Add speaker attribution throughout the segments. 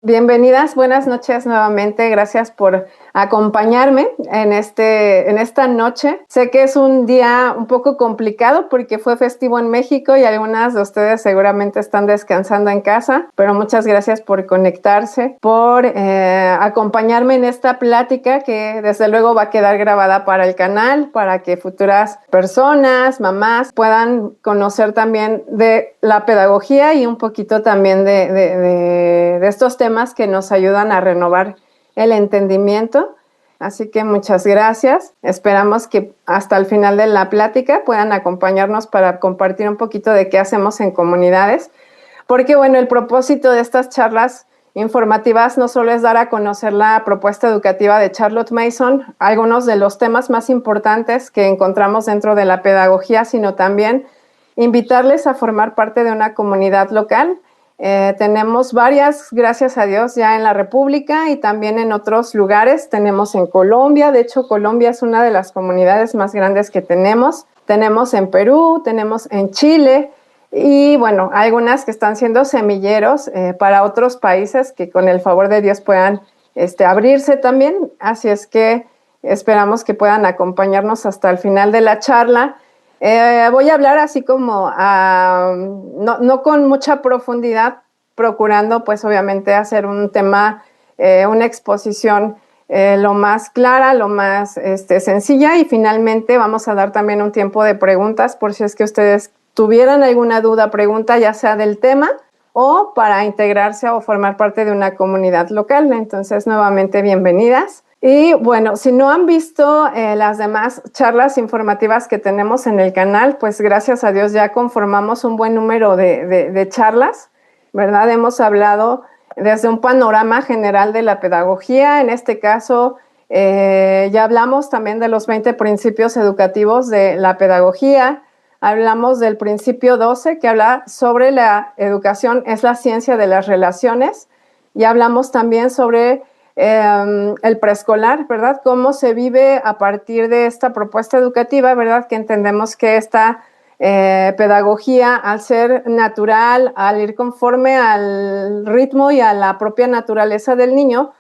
Speaker 1: Bienvenidas, buenas noches nuevamente. Gracias por acompañarme en esta noche. Sé que es un día un poco complicado porque fue festivo en México y algunas de ustedes seguramente están descansando en casa, pero muchas gracias por conectarse, por acompañarme en esta plática que desde luego va a quedar grabada para el canal, para que futuras personas, mamás, puedan conocer también de la pedagogía y un poquito también de estos temas que nos ayudan a renovar el entendimiento. Así que muchas gracias. Esperamos que hasta el final de la plática puedan acompañarnos para compartir un poquito de qué hacemos en comunidades. Porque, bueno, el propósito de estas charlas informativas no solo es dar a conocer la propuesta educativa de Charlotte Mason, algunos de los temas más importantes que encontramos dentro de la pedagogía, sino también invitarles a formar parte de una comunidad local. Tenemos varias, gracias a Dios, ya en la República y también en otros lugares. Tenemos en Colombia, de hecho Colombia es una de las comunidades más grandes que tenemos. Tenemos en Perú, tenemos en Chile y bueno, algunas que están siendo semilleros para otros países que con el favor de Dios puedan abrirse también. Así es que esperamos que puedan acompañarnos hasta el final de la charla. Voy a hablar así como no con mucha profundidad, procurando pues obviamente hacer un tema, una exposición lo más clara, lo más sencilla, y finalmente vamos a dar también un tiempo de preguntas por si es que ustedes tuvieran alguna duda, pregunta, ya sea del tema o para integrarse o formar parte de una comunidad local. Entonces, nuevamente, bienvenidas. Y bueno, si no han visto las demás charlas informativas que tenemos en el canal, pues gracias a Dios ya conformamos un buen número de charlas, ¿verdad? Hemos hablado desde un panorama general de la pedagogía. En este caso, ya hablamos también de los 20 principios educativos de la pedagogía. Hablamos del principio 12, que habla sobre la educación es la ciencia de las relaciones. Y hablamos también sobre el preescolar, ¿verdad? Cómo se vive a partir de esta propuesta educativa, ¿verdad? Que entendemos que esta pedagogía, al ser natural, al ir conforme al ritmo y a la propia naturaleza del niño,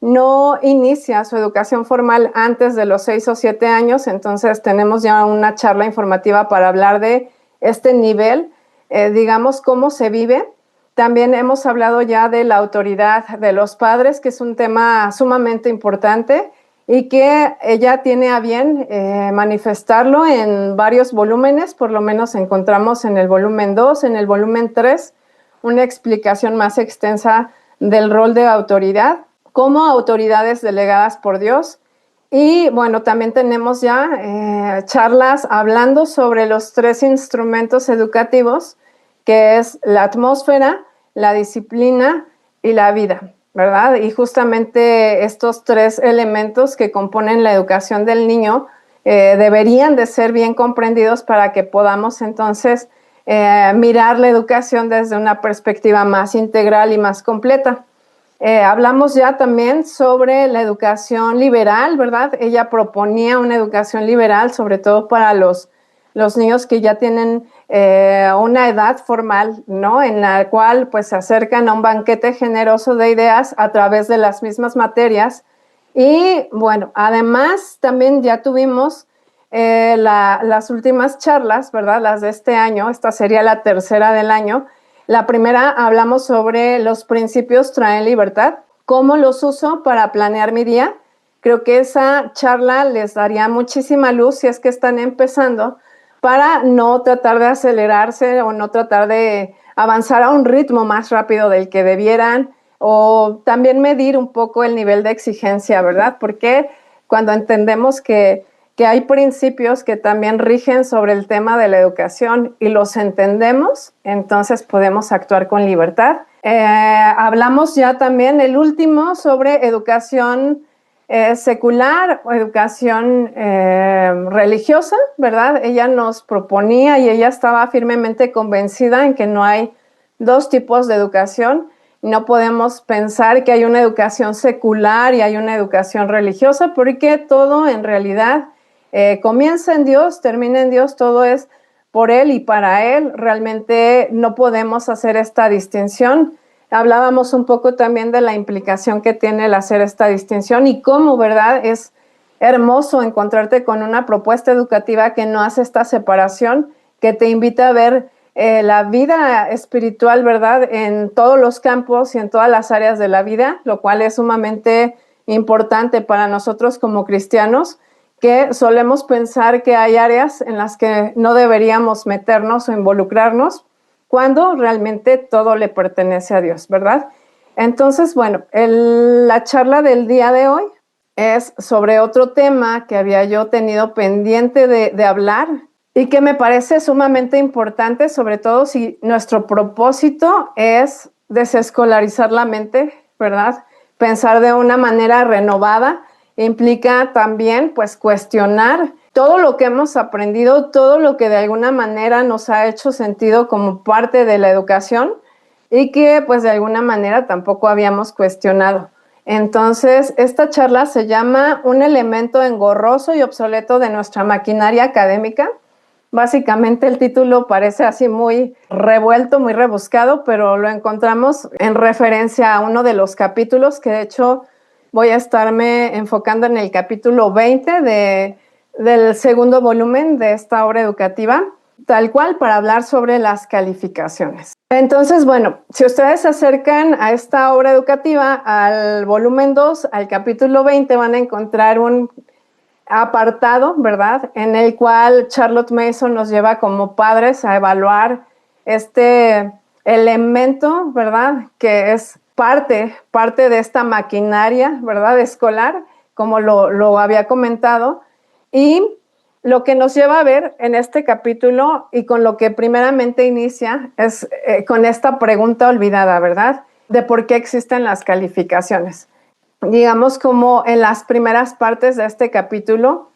Speaker 1: no inicia su educación formal antes de los 6 o 7 años. Entonces tenemos ya una charla informativa para hablar de este nivel, digamos, cómo se vive. También hemos hablado ya de la autoridad de los padres, que es un tema sumamente importante y que ella tiene a bien manifestarlo en varios volúmenes. Por lo menos encontramos en el volumen 2, en el volumen 3, una explicación más extensa del rol de autoridad como autoridades delegadas por Dios. Y bueno, también tenemos ya charlas hablando sobre los 3 instrumentos educativos, que es la atmósfera, la disciplina y la vida, ¿verdad? Y justamente estos 3 elementos que componen la educación del niño deberían de ser bien comprendidos para que podamos entonces mirar la educación desde una perspectiva más integral y más completa. Hablamos ya también sobre la educación liberal, ¿verdad? Ella proponía una educación liberal, sobre todo para los niños que ya tienen una edad formal, ¿no? En la cual pues se acercan a un banquete generoso de ideas a través de las mismas materias. Y bueno, además también ya tuvimos las últimas charlas, ¿verdad? Las de este año, esta sería la tercera del año. La primera hablamos sobre los principios traen libertad, cómo los uso para planear mi día. Creo que esa charla les daría muchísima luz si es que están empezando, para no tratar de acelerarse o no tratar de avanzar a un ritmo más rápido del que debieran, o también medir un poco el nivel de exigencia, ¿verdad? Porque cuando entendemos que hay principios que también rigen sobre el tema de la educación y los entendemos, entonces podemos actuar con libertad. Hablamos ya también el último sobre educación secular o educación religiosa, ¿verdad? Ella nos proponía y ella estaba firmemente convencida en que no hay 2 tipos de educación. No podemos pensar que hay una educación secular y hay una educación religiosa, porque todo en realidad comienza en Dios, termina en Dios, todo es por Él y para Él. Realmente no podemos hacer esta distinción. hablábamos un poco también de la implicación que tiene el hacer esta distinción y cómo, ¿verdad? Es hermoso encontrarte con una propuesta educativa que no hace esta separación, que te invita a ver la vida espiritual, ¿verdad? En todos los campos y en todas las áreas de la vida, lo cual es sumamente importante para nosotros como cristianos, que solemos pensar que hay áreas en las que no deberíamos meternos o involucrarnos, cuando realmente todo le pertenece a Dios, ¿verdad? Entonces, bueno, la charla del día de hoy es sobre otro tema que había yo tenido pendiente de hablar y que me parece sumamente importante, sobre todo si nuestro propósito es desescolarizar la mente, ¿verdad? Pensar de una manera renovada implica también, pues, cuestionar todo lo que hemos aprendido, todo lo que de alguna manera nos ha hecho sentido como parte de la educación y que, pues, de alguna manera tampoco habíamos cuestionado. Entonces, esta charla se llama Un elemento engorroso y obsoleto de nuestra maquinaria académica. Básicamente el título parece así muy revuelto, muy rebuscado, pero lo encontramos en referencia a uno de los capítulos que de hecho voy a estarme enfocando en el capítulo 20 del segundo volumen de esta obra educativa, tal cual, para hablar sobre las calificaciones. Entonces, bueno, si ustedes se acercan a esta obra educativa, al volumen 2, al capítulo 20, van a encontrar un apartado, ¿verdad?, en el cual Charlotte Mason nos lleva como padres a evaluar este elemento, ¿verdad?, que es parte de esta maquinaria, ¿verdad?, escolar, como lo había comentado, y lo que nos lleva a ver en este capítulo y con lo que primeramente inicia es con esta pregunta olvidada, ¿verdad?, de por qué existen las calificaciones. Digamos, como en las primeras partes de este capítulo,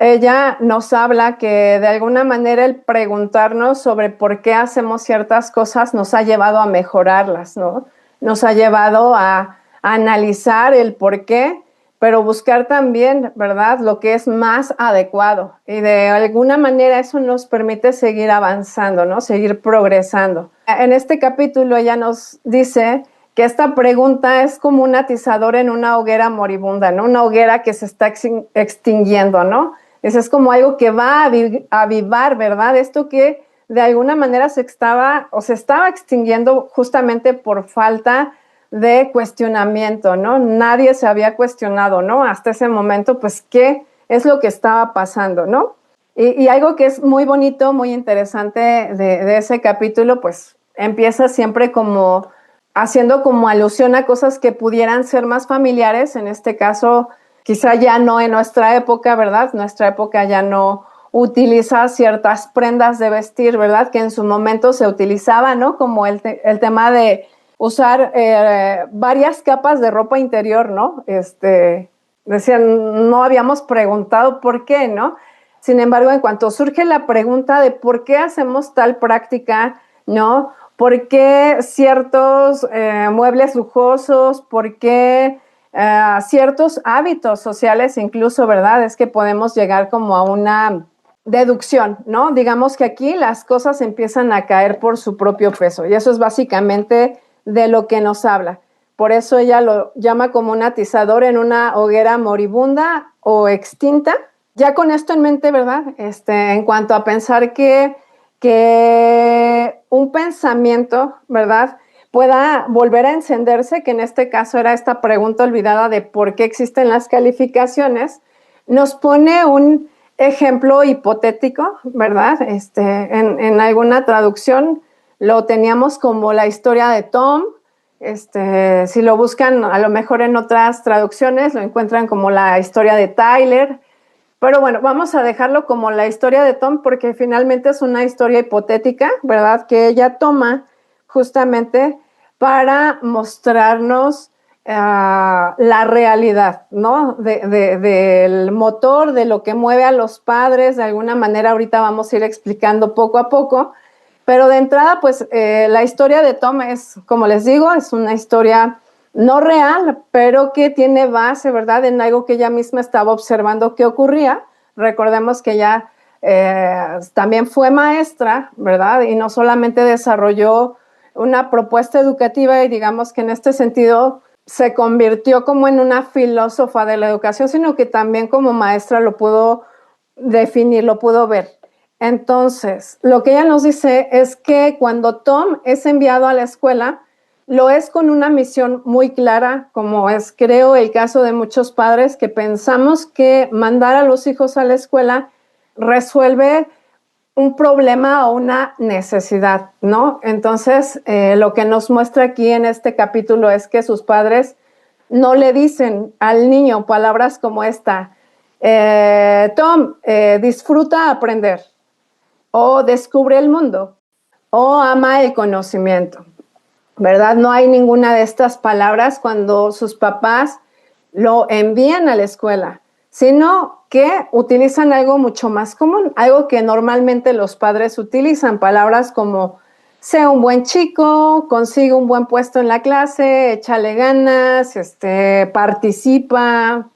Speaker 1: ella nos habla que de alguna manera el preguntarnos sobre por qué hacemos ciertas cosas nos ha llevado a mejorarlas, ¿no? Nos ha llevado a analizar el por qué, pero buscar también, ¿verdad?, lo que es más adecuado. Y de alguna manera eso nos permite seguir avanzando, ¿no?, seguir progresando. En este capítulo ella nos dice que esta pregunta es como un atizador en una hoguera moribunda, ¿no? Una hoguera que se está extinguiendo, ¿no? Eso es como algo que va a avivar, ¿verdad? Esto que de alguna manera se estaba extinguiendo justamente por falta de cuestionamiento, ¿no? Nadie se había cuestionado, ¿no? Hasta ese momento, pues, ¿qué es lo que estaba pasando, ¿no? Y algo que es muy bonito, muy interesante de ese capítulo, pues, empieza siempre como haciendo como alusión a cosas que pudieran ser más familiares, en este caso, quizá ya no en nuestra época, ¿verdad? Nuestra época ya no utiliza ciertas prendas de vestir, ¿verdad?, que en su momento se utilizaba, ¿no? Como el tema de usar varias capas de ropa interior, ¿no? Decían, no habíamos preguntado por qué, ¿no? Sin embargo, en cuanto surge la pregunta de por qué hacemos tal práctica, ¿no?, ¿por qué ciertos muebles lujosos? ¿Por qué ciertos hábitos sociales incluso, ¿verdad? Es que podemos llegar como a una deducción, ¿no? Digamos que aquí las cosas empiezan a caer por su propio peso y eso es básicamente de lo que nos habla. Por eso ella lo llama como un atizador en una hoguera moribunda o extinta. Ya con esto en mente, ¿verdad? En cuanto a pensar que un pensamiento, ¿verdad?, pueda volver a encenderse, que en este caso era esta pregunta olvidada de por qué existen las calificaciones, nos pone un ejemplo hipotético, ¿verdad? En alguna traducción lo teníamos como la historia de Tom. Si lo buscan a lo mejor en otras traducciones lo encuentran como la historia de Tyler. Pero bueno, vamos a dejarlo como la historia de Tom porque finalmente es una historia hipotética, ¿verdad?, que ella toma justamente para mostrarnos la realidad, ¿no?, del motor, de lo que mueve a los padres. De alguna manera ahorita vamos a ir explicando poco a poco, pero de entrada, pues la historia de Tom es, como les digo, es una historia no real, pero que tiene base, ¿verdad?, en algo que ella misma estaba observando que ocurría. Recordemos que ella también fue maestra, ¿verdad?, y no solamente desarrolló una propuesta educativa y digamos que en este sentido se convirtió como en una filósofa de la educación, sino que también como maestra lo pudo definir, lo pudo ver. Entonces, lo que ella nos dice es que cuando Tom es enviado a la escuela, lo es con una misión muy clara, como es, creo, el caso de muchos padres que pensamos que mandar a los hijos a la escuela resuelve un problema o una necesidad, ¿no? Entonces, lo que nos muestra aquí en este capítulo es que sus padres no le dicen al niño palabras como esta, Tom, disfruta aprender, o descubre el mundo, o ama el conocimiento, ¿verdad? No hay ninguna de estas palabras cuando sus papás lo envían a la escuela, sino que utilizan algo mucho más común, algo que normalmente los padres utilizan, palabras como sea un buen chico, consigue un buen puesto en la clase, échale ganas, participa,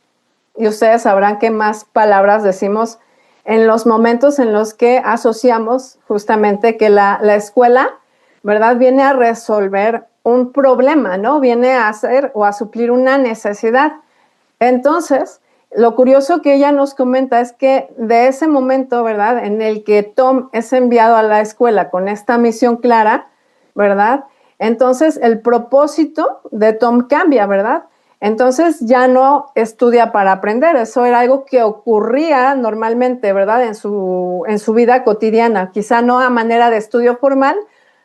Speaker 1: y ustedes sabrán qué más palabras decimos en los momentos en los que asociamos justamente que la escuela, ¿verdad? Viene a resolver un problema, ¿no? Viene a hacer o a suplir una necesidad. Entonces, lo curioso que ella nos comenta es que de ese momento, ¿verdad? En el que Tom es enviado a la escuela con esta misión clara, ¿verdad? Entonces, el propósito de Tom cambia, ¿verdad? Entonces ya no estudia para aprender, eso era algo que ocurría normalmente, ¿verdad? En su vida cotidiana, quizá no a manera de estudio formal,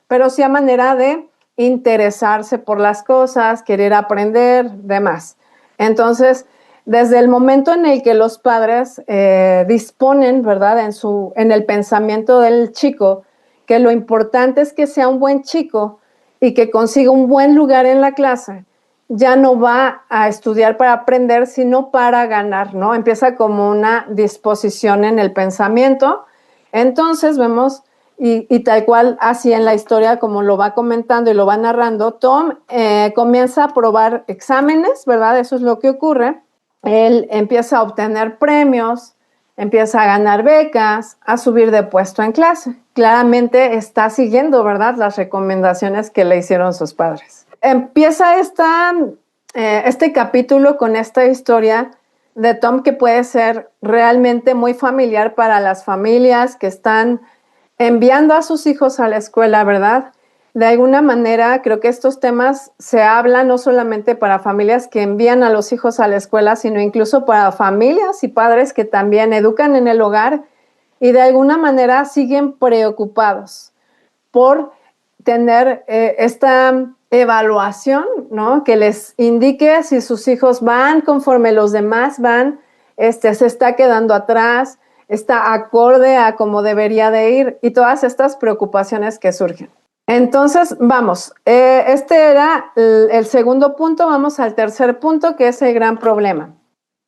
Speaker 1: pero sí a manera de interesarse por las cosas, querer aprender, demás. Entonces, desde el momento en el que los padres disponen, ¿verdad? En el pensamiento del chico, que lo importante es que sea un buen chico y que consiga un buen lugar en la clase, ya no va a estudiar para aprender, sino para ganar, ¿no? Empieza como una disposición en el pensamiento. Entonces vemos, y tal cual así en la historia, como lo va comentando y lo va narrando, Tom comienza a probar exámenes, ¿verdad? Eso es lo que ocurre. Él empieza a obtener premios, empieza a ganar becas, a subir de puesto en clase. Claramente está siguiendo, ¿verdad?, las recomendaciones que le hicieron sus padres. Empieza este capítulo con esta historia de Tom que puede ser realmente muy familiar para las familias que están enviando a sus hijos a la escuela, ¿verdad? De alguna manera, creo que estos temas se hablan no solamente para familias que envían a los hijos a la escuela, sino incluso para familias y padres que también educan en el hogar y de alguna manera siguen preocupados por tener esta evaluación, ¿no? Que les indique si sus hijos van conforme los demás van, se está quedando atrás, está acorde a cómo debería de ir y todas estas preocupaciones que surgen. Entonces, vamos, este era el segundo punto, vamos al tercer punto, que es el gran problema.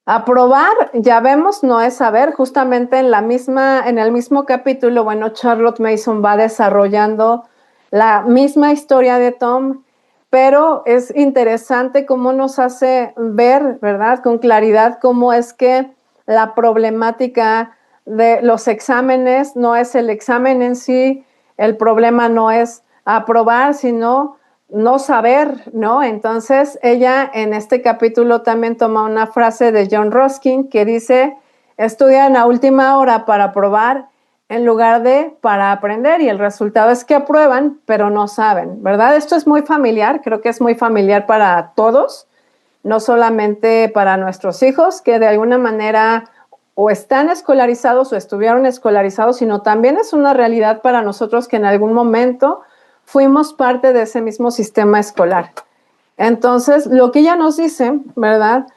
Speaker 1: Aprobar, ya vemos, no es saber. Justamente en el mismo capítulo, bueno, Charlotte Mason va desarrollando la misma historia de Tom, pero es interesante cómo nos hace ver, ¿verdad?, con claridad cómo es que la problemática de los exámenes no es el examen en sí, el problema no es aprobar, sino no saber, ¿no? Entonces ella en este capítulo también toma una frase de John Ruskin que dice, estudian a última hora para aprobar en lugar de para aprender, y el resultado es que aprueban, pero no saben, ¿verdad? Esto es muy familiar, creo que es muy familiar para todos, no solamente para nuestros hijos, que de alguna manera o están escolarizados o estuvieron escolarizados, sino también es una realidad para nosotros que en algún momento fuimos parte de ese mismo sistema escolar. Entonces, lo que ella nos dice, ¿verdad?,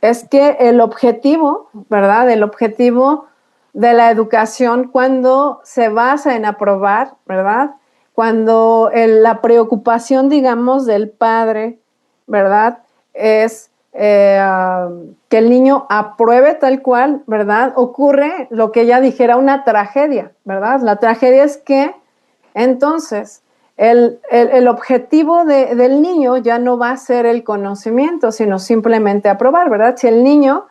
Speaker 1: es que el objetivo, ¿verdad?, el objetivo de la educación cuando se basa en aprobar, ¿verdad?, cuando la preocupación, digamos, del padre, ¿verdad?, es que el niño apruebe tal cual, ¿verdad?, ocurre lo que ella dijera una tragedia, ¿verdad? La tragedia es que entonces el objetivo del niño ya no va a ser el conocimiento, sino simplemente aprobar, ¿verdad? Si el niño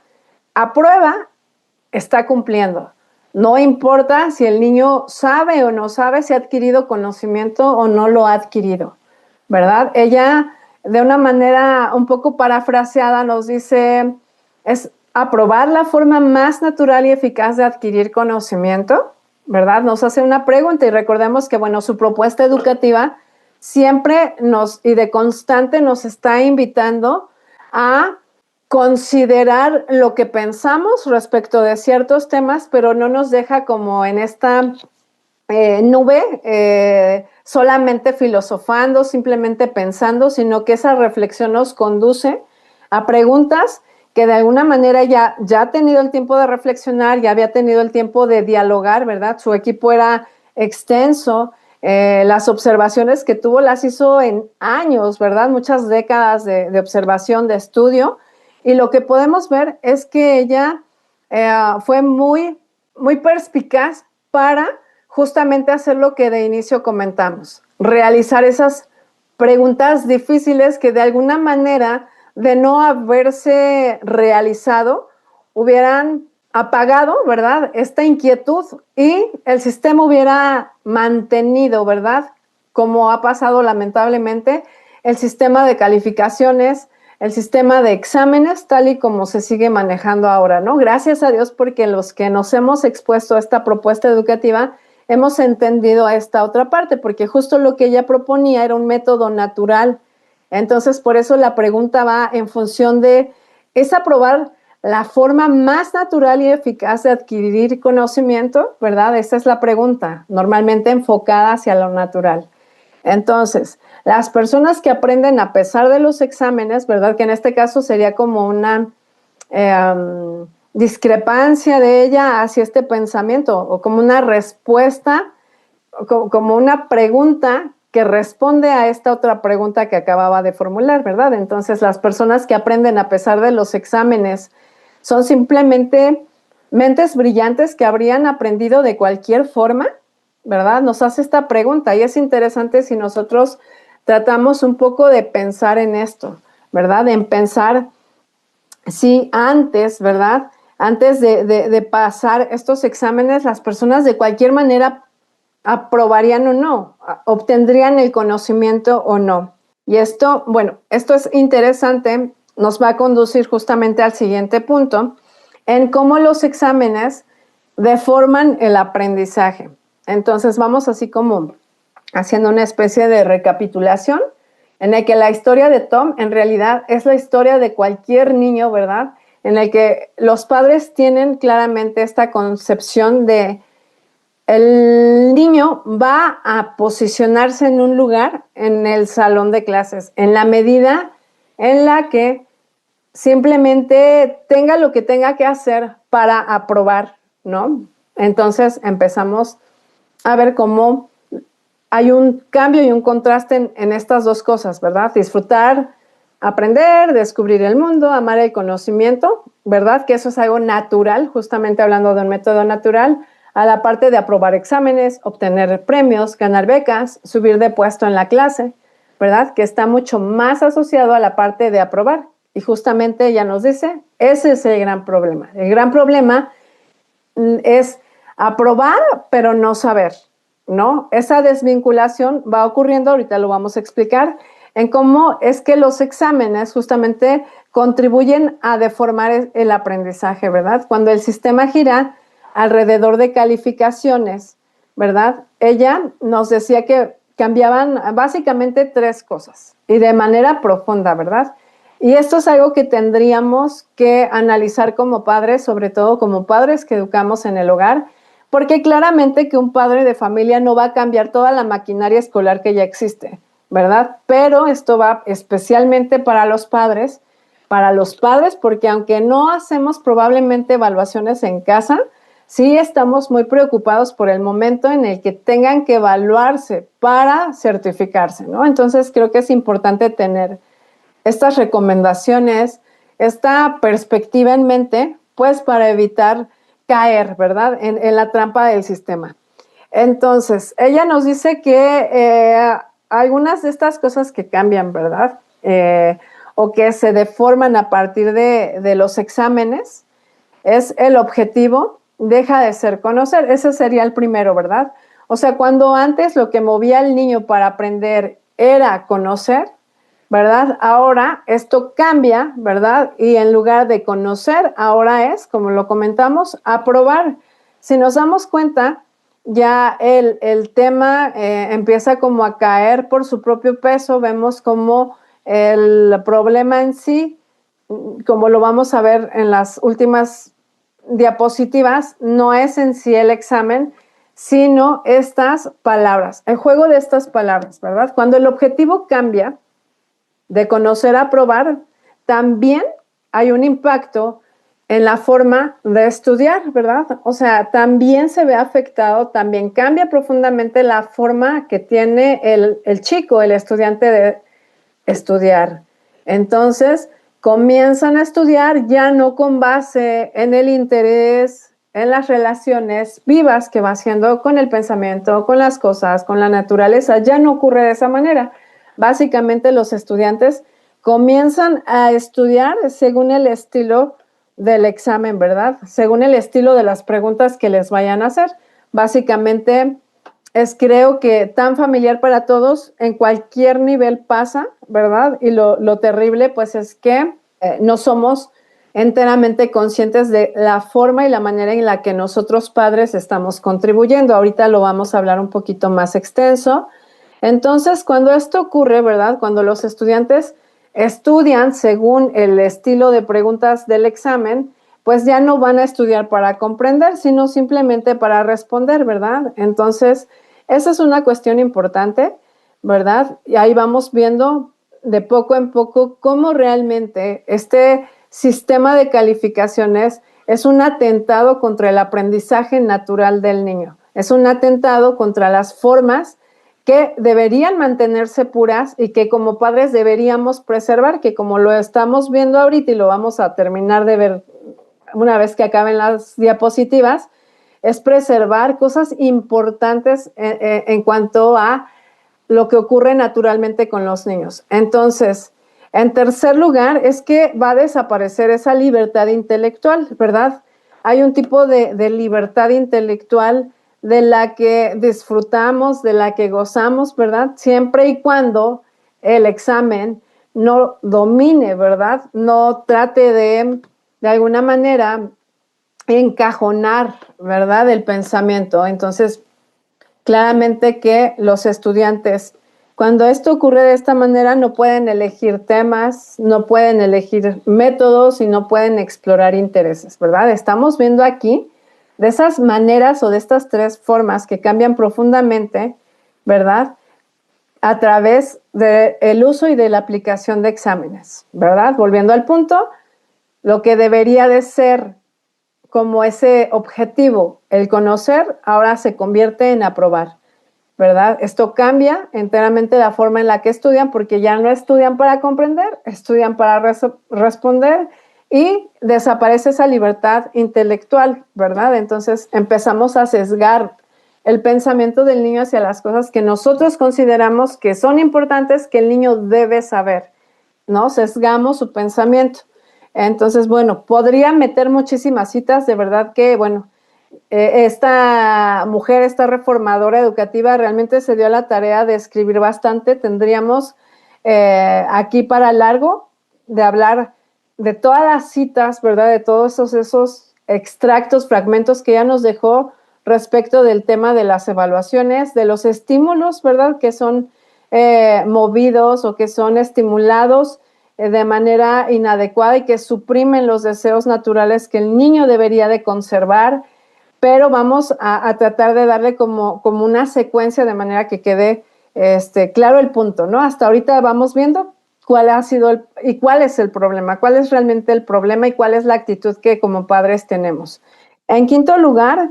Speaker 1: aprueba, está cumpliendo. No importa si el niño sabe o no sabe, si ha adquirido conocimiento o no lo ha adquirido. ¿verdad? Ella, de una manera un poco parafraseada, nos dice, es aprobar la forma más natural y eficaz de adquirir conocimiento, ¿verdad? Nos hace una pregunta y recordemos que, bueno, su propuesta educativa siempre y de constante nos está invitando a considerar lo que pensamos respecto de ciertos temas, pero no nos deja como en esta nube, solamente filosofando, simplemente pensando, sino que esa reflexión nos conduce a preguntas que de alguna manera ya ha tenido el tiempo de reflexionar, ya había tenido el tiempo de dialogar, ¿verdad? Su equipo era extenso, las observaciones que tuvo las hizo en años, ¿verdad? Muchas décadas de observación, de estudio, y lo que podemos ver es que ella fue muy, muy perspicaz para justamente hacer lo que de inicio comentamos, realizar esas preguntas difíciles que de alguna manera, de no haberse realizado, hubieran apagado, ¿verdad?, esta inquietud y el sistema hubiera mantenido, ¿verdad?, como ha pasado lamentablemente, el sistema de calificaciones, el sistema de exámenes, tal y como se sigue manejando ahora, ¿no? Gracias a Dios, porque los que nos hemos expuesto a esta propuesta educativa hemos entendido esta otra parte, porque justo lo que ella proponía era un método natural. Entonces, por eso la pregunta va en función de, ¿es aprobar la forma más natural y eficaz de adquirir conocimiento? ¿Verdad? Esa es la pregunta, normalmente enfocada hacia lo natural. Entonces, las personas que aprenden a pesar de los exámenes, ¿verdad? Que en este caso sería como una discrepancia de ella hacia este pensamiento, o como una respuesta, como una pregunta que responde a esta otra pregunta que acababa de formular, ¿verdad? Entonces, las personas que aprenden a pesar de los exámenes son simplemente mentes brillantes que habrían aprendido de cualquier forma, ¿verdad? Nos hace esta pregunta y es interesante si nosotros tratamos un poco de pensar en esto, ¿verdad? En pensar si antes, ¿verdad? Antes de pasar estos exámenes, las personas de cualquier manera aprobarían o no, obtendrían el conocimiento o no. Y esto, bueno, esto es interesante, nos va a conducir justamente al siguiente punto, en cómo los exámenes deforman el aprendizaje. Entonces vamos así como haciendo una especie de recapitulación en el que la historia de Tom en realidad es la historia de cualquier niño, ¿verdad? En el que los padres tienen claramente esta concepción de el niño va a posicionarse en un lugar en el salón de clases, en la medida en la que simplemente tenga lo que tenga que hacer para aprobar, ¿no? Entonces empezamos a ver cómo hay un cambio y un contraste en estas dos cosas, ¿verdad? Disfrutar, aprender, descubrir el mundo, amar el conocimiento, ¿verdad? Que eso es algo natural, justamente hablando de un método natural, a la parte de aprobar exámenes, obtener premios, ganar becas, subir de puesto en la clase, ¿verdad? Que está mucho más asociado a la parte de aprobar. Y justamente ella nos dice, ese es el gran problema. El gran problema es aprobar, pero no saber, ¿no? Esa desvinculación va ocurriendo, ahorita lo vamos a explicar, en cómo es que los exámenes justamente contribuyen a deformar el aprendizaje, ¿verdad? Cuando el sistema gira alrededor de calificaciones, ¿verdad? Ella nos decía que cambiaban básicamente tres cosas y de manera profunda, ¿verdad? Y esto es algo que tendríamos que analizar como padres, sobre todo como padres que educamos en el hogar, porque claramente que un padre de familia no va a cambiar toda la maquinaria escolar que ya existe, ¿verdad? Pero esto va especialmente para los padres, porque aunque no hacemos probablemente evaluaciones en casa, sí estamos muy preocupados por el momento en el que tengan que evaluarse para certificarse, ¿no? Entonces creo que es importante tener estas recomendaciones, esta perspectiva en mente, pues para evitar caer, ¿verdad?, en la trampa del sistema. Entonces, ella nos dice que algunas de estas cosas que cambian, ¿verdad?, o que se deforman a partir de los exámenes, es el objetivo, deja de ser conocer. Ese sería el primero, ¿verdad? O sea, cuando antes lo que movía al niño para aprender era conocer, ¿verdad? Ahora esto cambia, ¿verdad? Y en lugar de conocer, ahora es, como lo comentamos, aprobar. Si nos damos cuenta, ya el tema empieza como a caer por su propio peso, vemos como el problema en sí, como lo vamos a ver en las últimas diapositivas, no es en sí el examen, sino estas palabras, el juego de estas palabras, ¿verdad? Cuando el objetivo cambia de conocer a probar, también hay un impacto en la forma de estudiar, ¿verdad? O sea, también se ve afectado, también cambia profundamente la forma que tiene el chico, el estudiante de estudiar. Entonces, comienzan a estudiar ya no con base en el interés, en las relaciones vivas que va haciendo con el pensamiento, con las cosas, con la naturaleza. Ya no ocurre de esa manera. Básicamente los estudiantes comienzan a estudiar según el estilo del examen, ¿verdad? Según el estilo de las preguntas que les vayan a hacer. Básicamente es, creo que, tan familiar para todos, en cualquier nivel pasa, ¿verdad? Y lo terrible, pues, es que no somos enteramente conscientes de la forma y la manera en la que nosotros padres estamos contribuyendo. Ahorita lo vamos a hablar un poquito más extenso. Entonces, cuando esto ocurre, ¿verdad? Cuando los estudiantes estudian según el estilo de preguntas del examen, pues ya no van a estudiar para comprender, sino simplemente para responder, ¿verdad? Entonces, esa es una cuestión importante, ¿verdad? Y ahí vamos viendo de poco en poco cómo realmente este sistema de calificaciones es un atentado contra el aprendizaje natural del niño. Es un atentado contra las formas que deberían mantenerse puras y que como padres deberíamos preservar, que como lo estamos viendo ahorita y lo vamos a terminar de ver una vez que acaben las diapositivas, es preservar cosas importantes en cuanto a lo que ocurre naturalmente con los niños. Entonces, en tercer lugar, es que va a desaparecer esa libertad intelectual, ¿verdad? Hay un tipo de libertad intelectual de la que disfrutamos, de la que gozamos, ¿verdad? Siempre y cuando el examen no domine, ¿verdad? No trate de alguna manera, encajonar, ¿verdad? El pensamiento. Entonces, claramente que los estudiantes, cuando esto ocurre de esta manera, no pueden elegir temas, no pueden elegir métodos y no pueden explorar intereses, ¿verdad? Estamos viendo aquí de esas maneras o de estas tres formas que cambian profundamente, ¿verdad? A través del uso y de la aplicación de exámenes, ¿verdad? Volviendo al punto, lo que debería de ser como ese objetivo, el conocer, ahora se convierte en aprobar, ¿verdad? Esto cambia enteramente la forma en la que estudian, porque ya no estudian para comprender, estudian para responder y desaparece esa libertad intelectual, ¿verdad? Entonces empezamos a sesgar el pensamiento del niño hacia las cosas que nosotros consideramos que son importantes, que el niño debe saber, ¿no? Sesgamos su pensamiento. Entonces, bueno, podría meter muchísimas citas, de verdad que, bueno, esta mujer, esta reformadora educativa, realmente se dio a la tarea de escribir bastante. Tendríamos aquí para largo de hablar de todas las citas, ¿verdad? De todos esos extractos, fragmentos que ella nos dejó respecto del tema de las evaluaciones, de los estímulos, ¿verdad? Que son movidos o que son estimulados de manera inadecuada y que suprimen los deseos naturales que el niño debería de conservar, pero vamos a tratar de darle como una secuencia de manera que quede claro el punto, ¿no? Hasta ahorita vamos viendo cuál ha sido y cuál es el problema, cuál es realmente el problema y cuál es la actitud que como padres tenemos. En quinto lugar,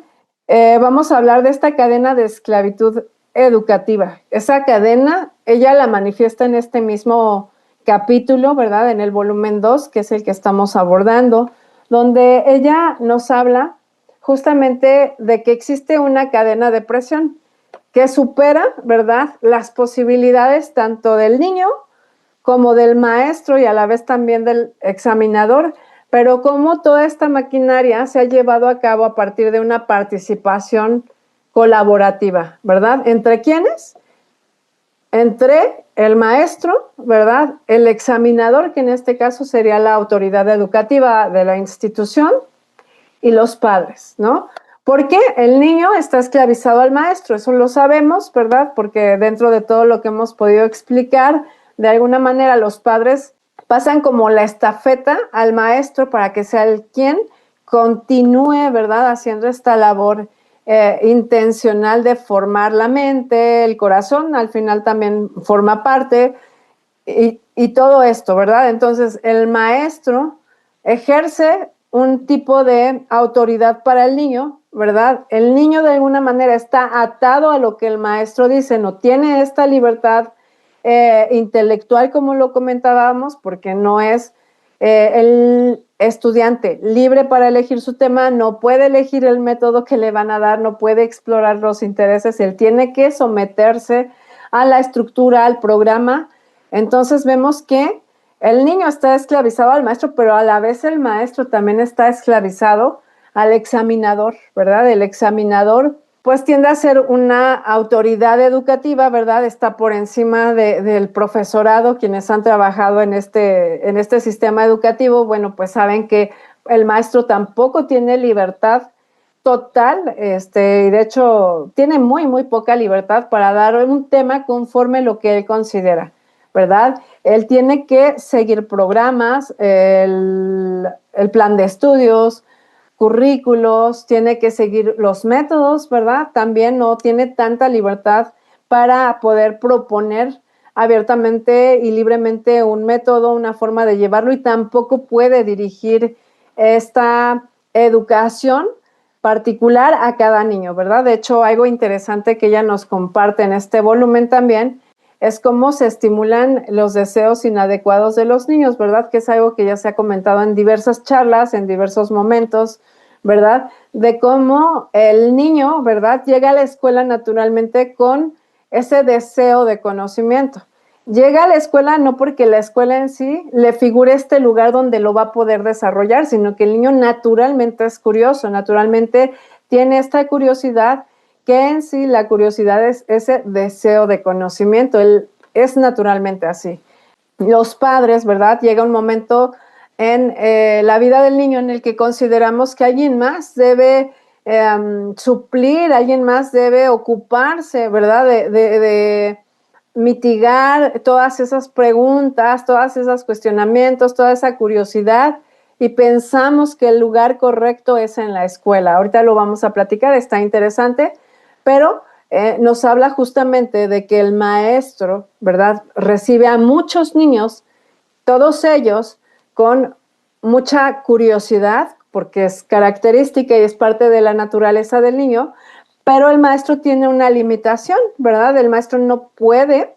Speaker 1: vamos a hablar de esta cadena de esclavitud educativa. Esa cadena, ella la manifiesta en este mismo capítulo, ¿verdad? En el volumen 2, que es el que estamos abordando, donde ella nos habla justamente de que existe una cadena de presión que supera, ¿verdad?, las posibilidades tanto del niño como del maestro y a la vez también del examinador, pero como toda esta maquinaria se ha llevado a cabo a partir de una participación colaborativa, ¿verdad? ¿Entre quiénes? entre el maestro, ¿verdad? El examinador, que en este caso sería la autoridad educativa de la institución, y los padres, ¿no? Porque el niño está esclavizado al maestro, eso lo sabemos, ¿verdad? Porque dentro de todo lo que hemos podido explicar, de alguna manera los padres pasan como la estafeta al maestro para que sea el quien continúe, ¿verdad? Haciendo esta labor intencional de formar la mente, el corazón, al final también forma parte, y todo esto, ¿verdad? Entonces, el maestro ejerce un tipo de autoridad para el niño, ¿verdad? El niño de alguna manera está atado a lo que el maestro dice, no tiene esta libertad intelectual como lo comentábamos, porque no es el estudiante libre para elegir su tema, no puede elegir el método que le van a dar, no puede explorar los intereses, él tiene que someterse a la estructura, al programa. Entonces vemos que el niño está esclavizado al maestro, pero a la vez el maestro también está esclavizado al examinador, ¿verdad? El examinador pues tiende a ser una autoridad educativa, ¿verdad? Está por encima del profesorado, quienes han trabajado en este sistema educativo, bueno, pues saben que el maestro tampoco tiene libertad total, y de hecho tiene muy, muy poca libertad para dar un tema conforme lo que él considera, ¿verdad? Él tiene que seguir programas, el plan de estudios, currículos, tiene que seguir los métodos, ¿verdad? También no tiene tanta libertad para poder proponer abiertamente y libremente un método, una forma de llevarlo, y tampoco puede dirigir esta educación particular a cada niño, ¿verdad? De hecho, algo interesante que ella nos comparte en este volumen también es cómo se estimulan los deseos inadecuados de los niños, ¿verdad? Que es algo que ya se ha comentado en diversas charlas, en diversos momentos, ¿verdad? De cómo el niño, ¿verdad? Llega a la escuela naturalmente con ese deseo de conocimiento. Llega a la escuela no porque la escuela en sí le figure este lugar donde lo va a poder desarrollar, sino que el niño naturalmente es curioso, naturalmente tiene esta curiosidad, que en sí la curiosidad es ese deseo de conocimiento, él es naturalmente así. Los padres, ¿verdad? Llega un momento en la vida del niño en el que consideramos que alguien más debe suplir, alguien más debe ocuparse, ¿verdad? De mitigar todas esas preguntas, todos esos cuestionamientos, toda esa curiosidad, y pensamos que el lugar correcto es en la escuela. Ahorita lo vamos a platicar, está interesante, pero nos habla justamente de que el maestro, ¿verdad?, recibe a muchos niños, todos ellos con mucha curiosidad, porque es característica y es parte de la naturaleza del niño, pero el maestro tiene una limitación, ¿verdad? El maestro no puede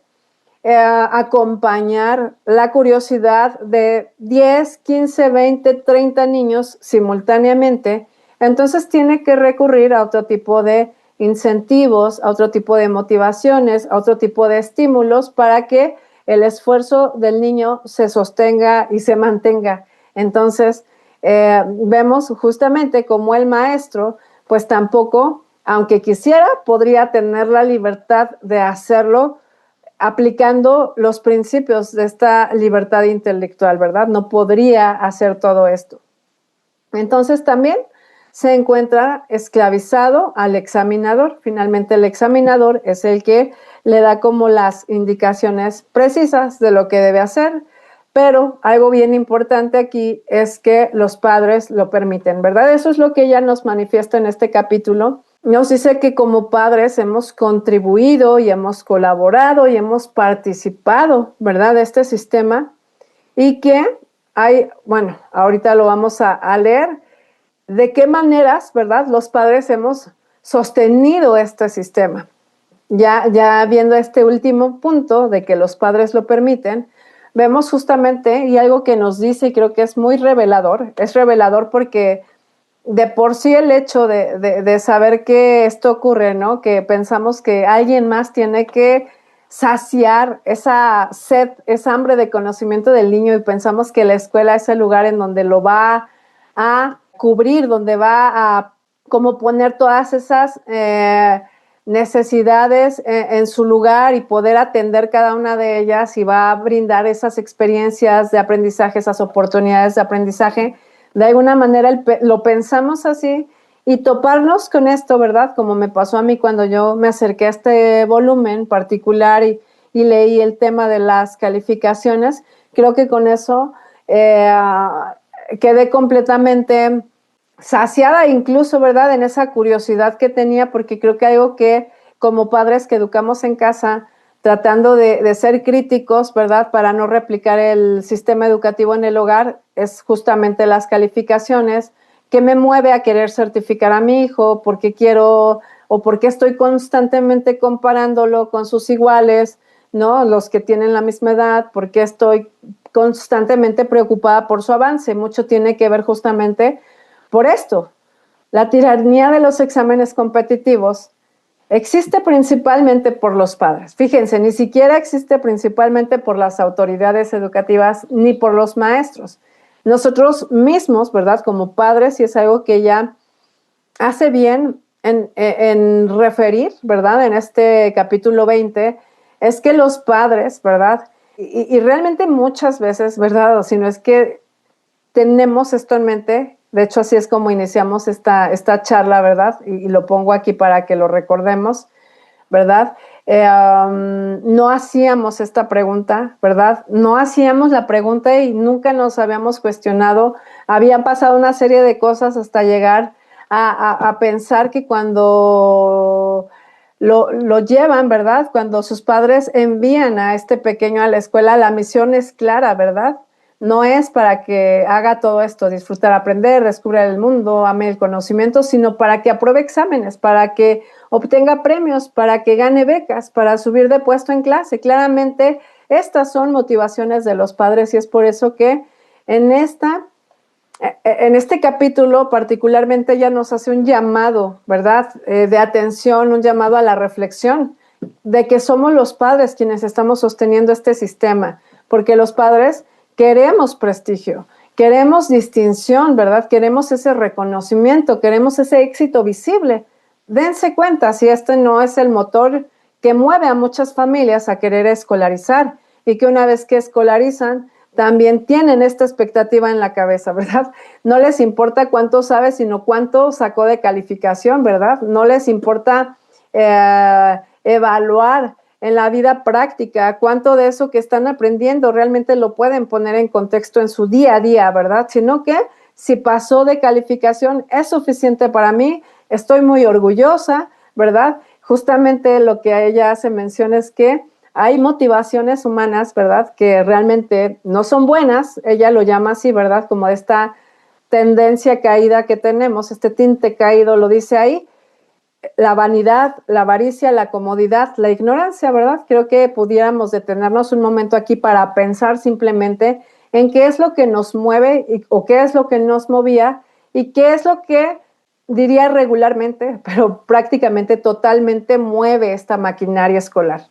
Speaker 1: acompañar la curiosidad de 10, 15, 20, 30 niños simultáneamente. Entonces tiene que recurrir a otro tipo de incentivos, a otro tipo de motivaciones, a otro tipo de estímulos para que el esfuerzo del niño se sostenga y se mantenga. Entonces, vemos justamente como el maestro, pues tampoco, aunque quisiera, podría tener la libertad de hacerlo aplicando los principios de esta libertad intelectual, ¿verdad? No podría hacer todo esto. Entonces también se encuentra esclavizado al examinador. Finalmente el examinador es el que le da como las indicaciones precisas de lo que debe hacer, pero algo bien importante aquí es que los padres lo permiten, ¿verdad? Eso es lo que ella nos manifiesta en este capítulo. Nos dice que como padres hemos contribuido y hemos colaborado y hemos participado, ¿verdad?, de este sistema, y que hay, bueno, ahorita lo vamos a leer, de qué maneras, ¿verdad?, los padres hemos sostenido este sistema. Ya viendo este último punto de que los padres lo permiten, vemos justamente, y algo que nos dice, y creo que es muy revelador, es revelador porque de por sí el hecho de saber que esto ocurre, ¿no? Que pensamos que alguien más tiene que saciar esa sed, esa hambre de conocimiento del niño, y pensamos que la escuela es el lugar en donde lo va a cubrir, donde va a como poner todas esas necesidades en su lugar y poder atender cada una de ellas y va a brindar esas experiencias de aprendizaje, esas oportunidades de aprendizaje. De alguna manera lo pensamos así y toparnos con esto, ¿verdad? Como me pasó a mí cuando yo me acerqué a este volumen particular y leí el tema de las calificaciones. Creo que con eso quedé completamente saciada incluso, ¿verdad? En esa curiosidad que tenía, porque creo que algo que como padres que educamos en casa, tratando de ser críticos, ¿verdad? Para no replicar el sistema educativo en el hogar, es justamente las calificaciones que me mueve a querer certificar a mi hijo, porque quiero o porque estoy constantemente comparándolo con sus iguales, ¿no? Los que tienen la misma edad, porque estoy constantemente preocupada por su avance. Mucho tiene que ver justamente por esto. La tiranía de los exámenes competitivos existe principalmente por los padres. Fíjense, ni siquiera existe principalmente por las autoridades educativas ni por los maestros. Nosotros mismos, ¿verdad? Como padres, y es algo que ya hace bien en referir, ¿verdad? En este capítulo 20, es que los padres, ¿verdad? Y realmente muchas veces, ¿verdad? O si no es que tenemos esto en mente. De hecho, así es como iniciamos esta charla, ¿verdad? Y lo pongo aquí para que lo recordemos, ¿verdad? No hacíamos esta pregunta, ¿verdad? No hacíamos la pregunta y nunca nos habíamos cuestionado. Habían pasado una serie de cosas hasta llegar a pensar que cuando lo llevan, ¿verdad? Cuando sus padres envían a este pequeño a la escuela, la misión es clara, ¿verdad? No es para que haga todo esto, disfrutar, aprender, descubrir el mundo, ame el conocimiento, sino para que apruebe exámenes, para que obtenga premios, para que gane becas, para subir de puesto en clase. Claramente, estas son motivaciones de los padres y es por eso que en este capítulo particularmente ella nos hace un llamado, ¿verdad? De atención, un llamado a la reflexión, de que somos los padres quienes estamos sosteniendo este sistema, porque los padres queremos prestigio, queremos distinción, ¿verdad? Queremos ese reconocimiento, queremos ese éxito visible. Dense cuenta si este no es el motor que mueve a muchas familias a querer escolarizar y que una vez que escolarizan, también tienen esta expectativa en la cabeza, ¿verdad? No les importa cuánto sabe, sino cuánto sacó de calificación, ¿verdad? No les importa evaluar en la vida práctica cuánto de eso que están aprendiendo realmente lo pueden poner en contexto en su día a día, ¿verdad? Sino que si pasó de calificación es suficiente para mí, estoy muy orgullosa, ¿verdad? Justamente lo que a ella hace mención es que hay motivaciones humanas, ¿verdad? Que realmente no son buenas, ella lo llama así, ¿verdad? Como esta tendencia caída que tenemos, este tinte caído lo dice ahí, la vanidad, la avaricia, la comodidad, la ignorancia, ¿verdad? Creo que pudiéramos detenernos un momento aquí para pensar simplemente en qué es lo que nos mueve o qué es lo que nos movía y qué es lo que diría regularmente, pero prácticamente totalmente mueve esta maquinaria escolar.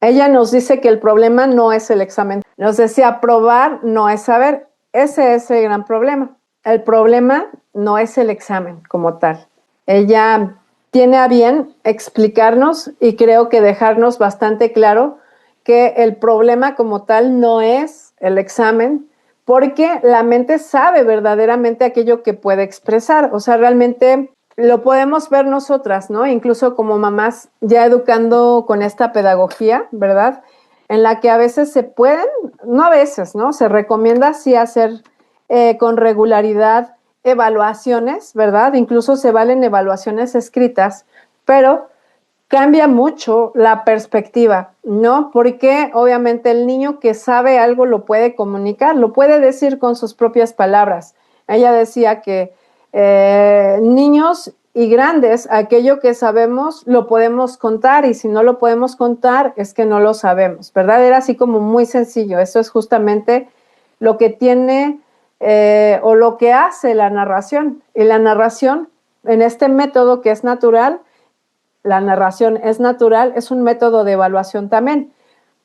Speaker 1: Ella nos dice que el problema no es el examen. Nos decía, probar no es saber. Ese es el gran problema. El problema no es el examen como tal. Ella tiene a bien explicarnos y creo que dejarnos bastante claro que el problema como tal no es el examen, porque la mente sabe verdaderamente aquello que puede expresar. O sea, realmente lo podemos ver nosotras, ¿no? Incluso como mamás ya educando con esta pedagogía, ¿verdad? En la que a veces se pueden, no a veces, ¿no? Se recomienda sí hacer con regularidad evaluaciones, ¿verdad? Incluso se valen evaluaciones escritas, pero cambia mucho la perspectiva, ¿no? Porque obviamente el niño que sabe algo lo puede comunicar, lo puede decir con sus propias palabras. Ella decía que niños y grandes, aquello que sabemos lo podemos contar y si no lo podemos contar es que no lo sabemos, ¿verdad? Era así como muy sencillo. Eso es justamente lo que tiene o lo que hace la narración. Y la narración en este método que es natural, la narración es natural, es un método de evaluación también,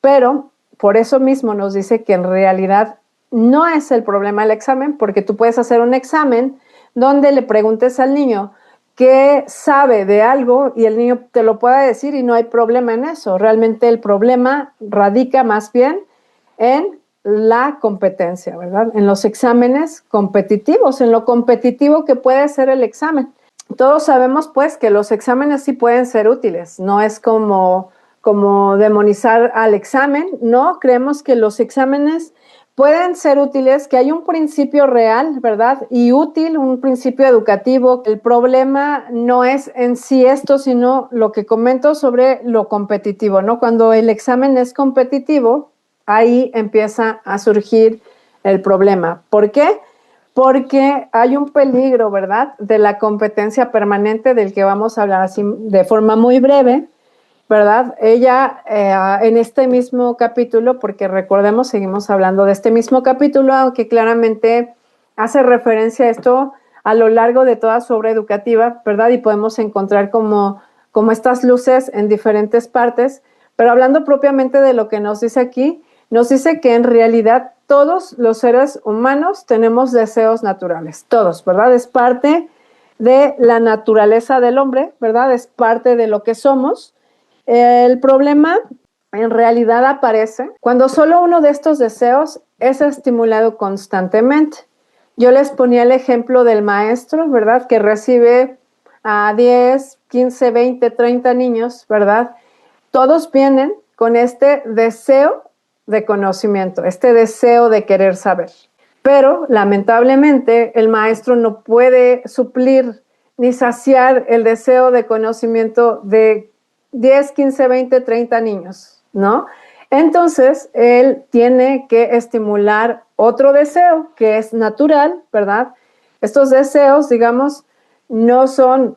Speaker 1: pero por eso mismo nos dice que en realidad no es el problema el examen, porque tú puedes hacer un examen donde le preguntes al niño que sabe de algo y el niño te lo pueda decir y no hay problema en eso. Realmente el problema radica más bien en la competencia, ¿verdad? En los exámenes competitivos, en lo competitivo que puede ser el examen. Todos sabemos, pues, que los exámenes sí pueden ser útiles. No es como demonizar al examen, no. Creemos que los exámenes pueden ser útiles, que hay un principio real, ¿verdad? Y útil, un principio educativo. El problema no es en sí esto, sino lo que comento sobre lo competitivo, ¿no? Cuando el examen es competitivo, ahí empieza a surgir el problema. ¿Por qué? Porque hay un peligro, ¿verdad?, de la competencia permanente del que vamos a hablar así de forma muy breve, ¿verdad? Ella en este mismo capítulo, porque recordemos, seguimos hablando de este mismo capítulo, aunque claramente hace referencia a esto a lo largo de toda su obra educativa, ¿verdad? Y podemos encontrar como estas luces en diferentes partes, pero hablando propiamente de lo que nos dice aquí, nos dice que en realidad todos los seres humanos tenemos deseos naturales, todos, ¿verdad? Es parte de la naturaleza del hombre, ¿verdad? Es parte de lo que somos. El problema en realidad aparece cuando solo uno de estos deseos es estimulado constantemente. Yo les ponía el ejemplo del maestro, ¿verdad? Que recibe a 10, 15, 20, 30 niños, ¿verdad? Todos vienen con este deseo de conocimiento, este deseo de querer saber. Pero lamentablemente el maestro no puede suplir ni saciar el deseo de conocimiento de 10, 15, 20, 30 niños, ¿no? Entonces, él tiene que estimular otro deseo que es natural, ¿verdad? Estos deseos, digamos, no son,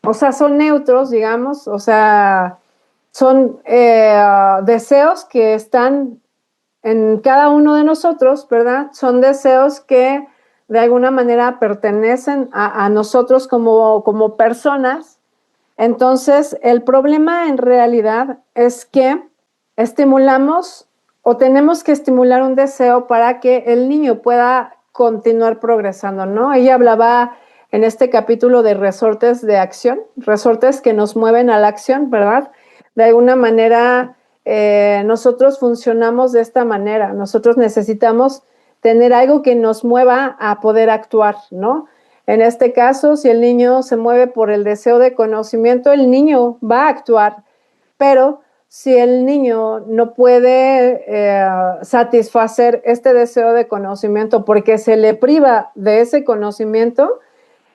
Speaker 1: o sea, son neutros, digamos, o sea, son deseos que están en cada uno de nosotros, ¿verdad? Son deseos que de alguna manera pertenecen a nosotros como personas. Entonces, el problema en realidad es que estimulamos o tenemos que estimular un deseo para que el niño pueda continuar progresando, ¿no? Ella hablaba en este capítulo de resortes de acción, resortes que nos mueven a la acción, ¿verdad? De alguna manera, nosotros funcionamos de esta manera. Nosotros necesitamos tener algo que nos mueva a poder actuar, ¿no? En este caso, si el niño se mueve por el deseo de conocimiento, el niño va a actuar, pero si el niño no puede satisfacer este deseo de conocimiento porque se le priva de ese conocimiento,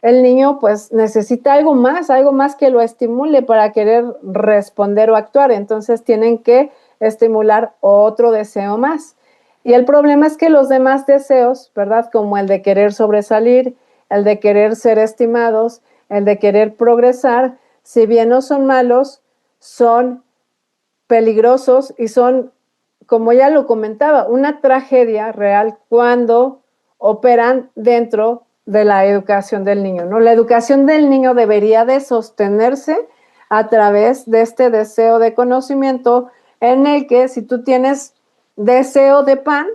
Speaker 1: el niño pues necesita algo más que lo estimule para querer responder o actuar. Entonces tienen que estimular otro deseo más. Y el problema es que los demás deseos, ¿verdad? Como el de querer sobresalir, el de querer ser estimados, el de querer progresar, si bien no son malos, son peligrosos y son, como ya lo comentaba, una tragedia real cuando operan dentro de la educación del niño, ¿no? La educación del niño debería de sostenerse a través de este deseo de conocimiento en el que si tú tienes deseo de pan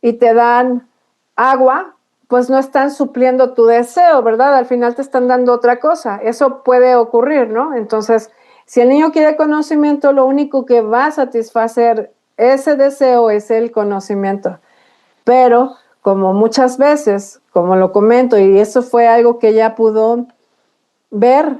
Speaker 1: y te dan agua, pues no están supliendo tu deseo, ¿verdad? Al final te están dando otra cosa. Eso puede ocurrir, ¿no? Entonces, si el niño quiere conocimiento, lo único que va a satisfacer ese deseo es el conocimiento. Pero como muchas veces, como lo comento, y eso fue algo que ella pudo ver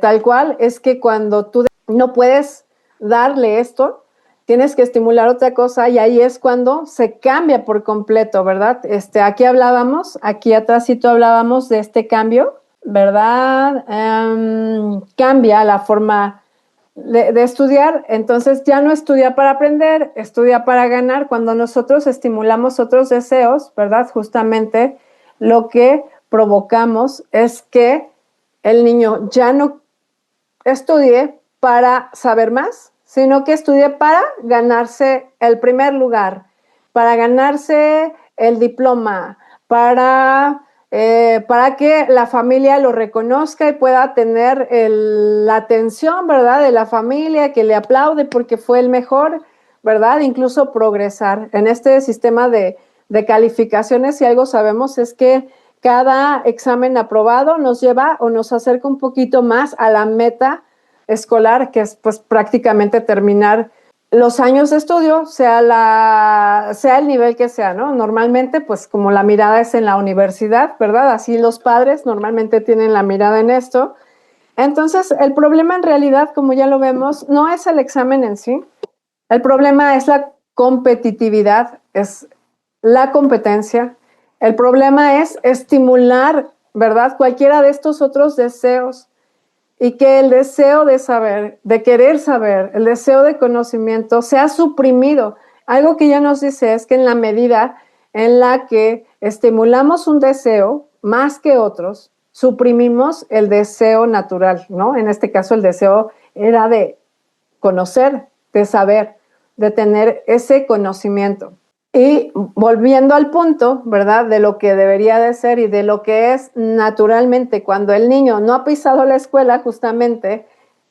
Speaker 1: tal cual, es que cuando tú no puedes darle esto, tienes que estimular otra cosa y ahí es cuando se cambia por completo, ¿verdad? Aquí hablábamos, aquí atrásito hablábamos de este cambio, ¿verdad? Cambia la forma de estudiar, entonces ya no estudia para aprender, estudia para ganar. Cuando nosotros estimulamos otros deseos, ¿verdad? Justamente lo que provocamos es que el niño ya no estudie para saber más, sino que estudie para ganarse el primer lugar, para ganarse el diploma, para que la familia lo reconozca y pueda tener la atención, ¿verdad?, de la familia, que le aplaude porque fue el mejor, ¿verdad? Incluso progresar. En este sistema de calificaciones, si algo sabemos es que cada examen aprobado nos lleva o nos acerca un poquito más a la meta escolar, que es pues prácticamente terminar los años de estudio, sea el nivel que sea, ¿no? Normalmente, pues como la mirada es en la universidad, ¿verdad? Así los padres normalmente tienen la mirada en esto. Entonces, el problema en realidad, como ya lo vemos, no es el examen en sí. El problema es la competitividad, es la competencia. El problema es estimular, ¿verdad? Cualquiera de estos otros deseos y que el deseo de saber, de querer saber, el deseo de conocimiento sea suprimido. Algo que ya nos dice es que en la medida en la que estimulamos un deseo más que otros, suprimimos el deseo natural, ¿no? En este caso el deseo era de conocer, de saber, de tener ese conocimiento. Y volviendo al punto, ¿verdad? De lo que debería de ser y de lo que es naturalmente cuando el niño no ha pisado la escuela justamente,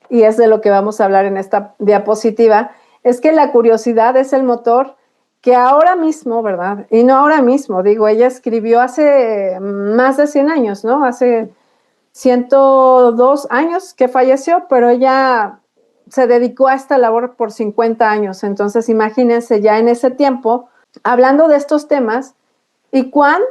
Speaker 1: y es de lo que vamos a hablar en esta diapositiva, es que la curiosidad es el motor que ahora mismo, ¿verdad? Y no ahora mismo, digo, ella escribió hace más de 100 años, ¿no? Hace 102 años que falleció, pero ella se dedicó a esta labor por 50 años. Entonces, imagínense ya en ese tiempo, hablando de estos temas y cuán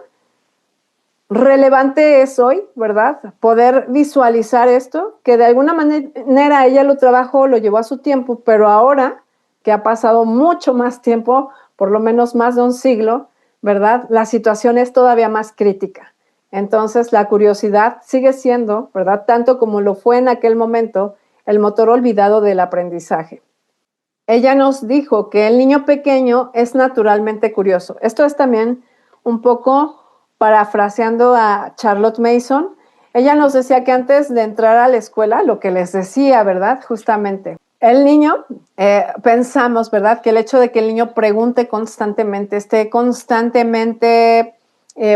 Speaker 1: relevante es hoy, ¿verdad? Poder visualizar esto, que de alguna manera ella lo trabajó, lo llevó a su tiempo, pero ahora que ha pasado mucho más tiempo, por lo menos más de un siglo, ¿verdad? La situación es todavía más crítica. Entonces, la curiosidad sigue siendo, ¿verdad? Tanto como lo fue en aquel momento, el motor olvidado del aprendizaje. Ella nos dijo que el niño pequeño es naturalmente curioso. Esto es también un poco parafraseando a Charlotte Mason. Ella nos decía que antes de entrar a la escuela, lo que les decía, ¿verdad? Justamente, el niño, pensamos, ¿verdad? Que el hecho de que el niño pregunte constantemente, esté constantemente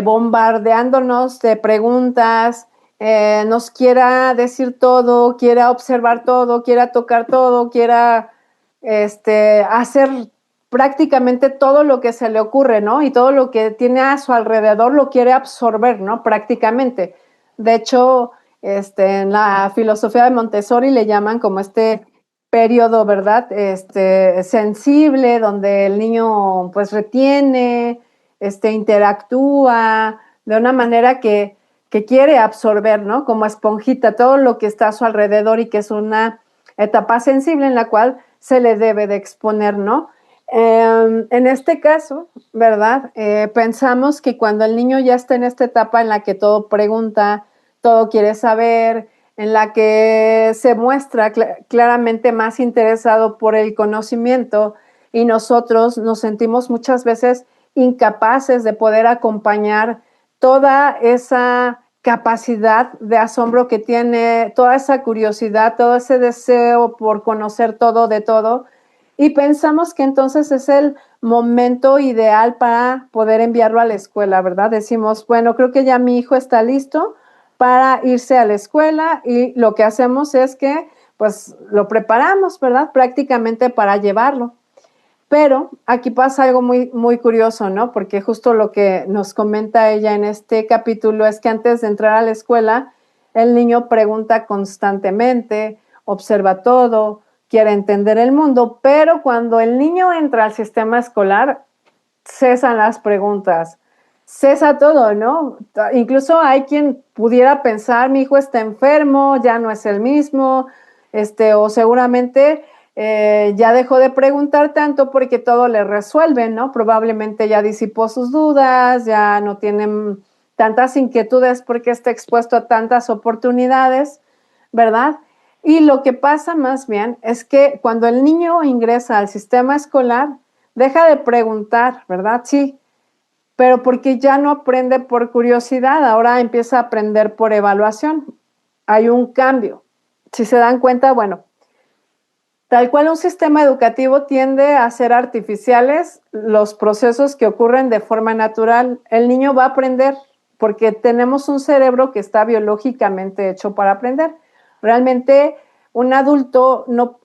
Speaker 1: bombardeándonos de preguntas, nos quiera decir todo, quiera observar todo, quiera tocar todo, quiera hacer prácticamente todo lo que se le ocurre, ¿no? Y todo lo que tiene a su alrededor lo quiere absorber, ¿no? Prácticamente. De hecho, en la filosofía de Montessori le llaman como este periodo, ¿verdad? Sensible, donde el niño pues retiene, interactúa de una manera que quiere absorber, ¿no? Como esponjita todo lo que está a su alrededor y que es una etapa sensible en la cual se le debe de exponer, ¿no? En este caso, ¿verdad? Pensamos que cuando el niño ya está en esta etapa en la que todo pregunta, todo quiere saber, en la que se muestra claramente más interesado por el conocimiento y nosotros nos sentimos muchas veces incapaces de poder acompañar toda esa capacidad de asombro que tiene, toda esa curiosidad, todo ese deseo por conocer todo de todo, y pensamos que entonces es el momento ideal para poder enviarlo a la escuela, ¿verdad? Decimos, bueno, creo que ya mi hijo está listo para irse a la escuela y lo que hacemos es que pues lo preparamos, ¿verdad? Prácticamente para llevarlo. Pero aquí pasa algo muy, muy curioso, ¿no? Porque justo lo que nos comenta ella en este capítulo es que antes de entrar a la escuela, el niño pregunta constantemente, observa todo, quiere entender el mundo, pero cuando el niño entra al sistema escolar, cesan las preguntas, cesa todo, ¿no? Incluso hay quien pudiera pensar, mi hijo está enfermo, ya no es el mismo, o seguramente ya dejó de preguntar tanto porque todo le resuelven, ¿no? Probablemente ya disipó sus dudas, ya no tienen tantas inquietudes porque está expuesto a tantas oportunidades, ¿verdad? Y lo que pasa más bien es que cuando el niño ingresa al sistema escolar, deja de preguntar, ¿verdad? Sí, pero porque ya no aprende por curiosidad, ahora empieza a aprender por evaluación. Hay un cambio. Si se dan cuenta, bueno, tal cual un sistema educativo tiende a ser artificiales los procesos que ocurren de forma natural. El niño va a aprender porque tenemos un cerebro que está biológicamente hecho para aprender. Realmente un adulto no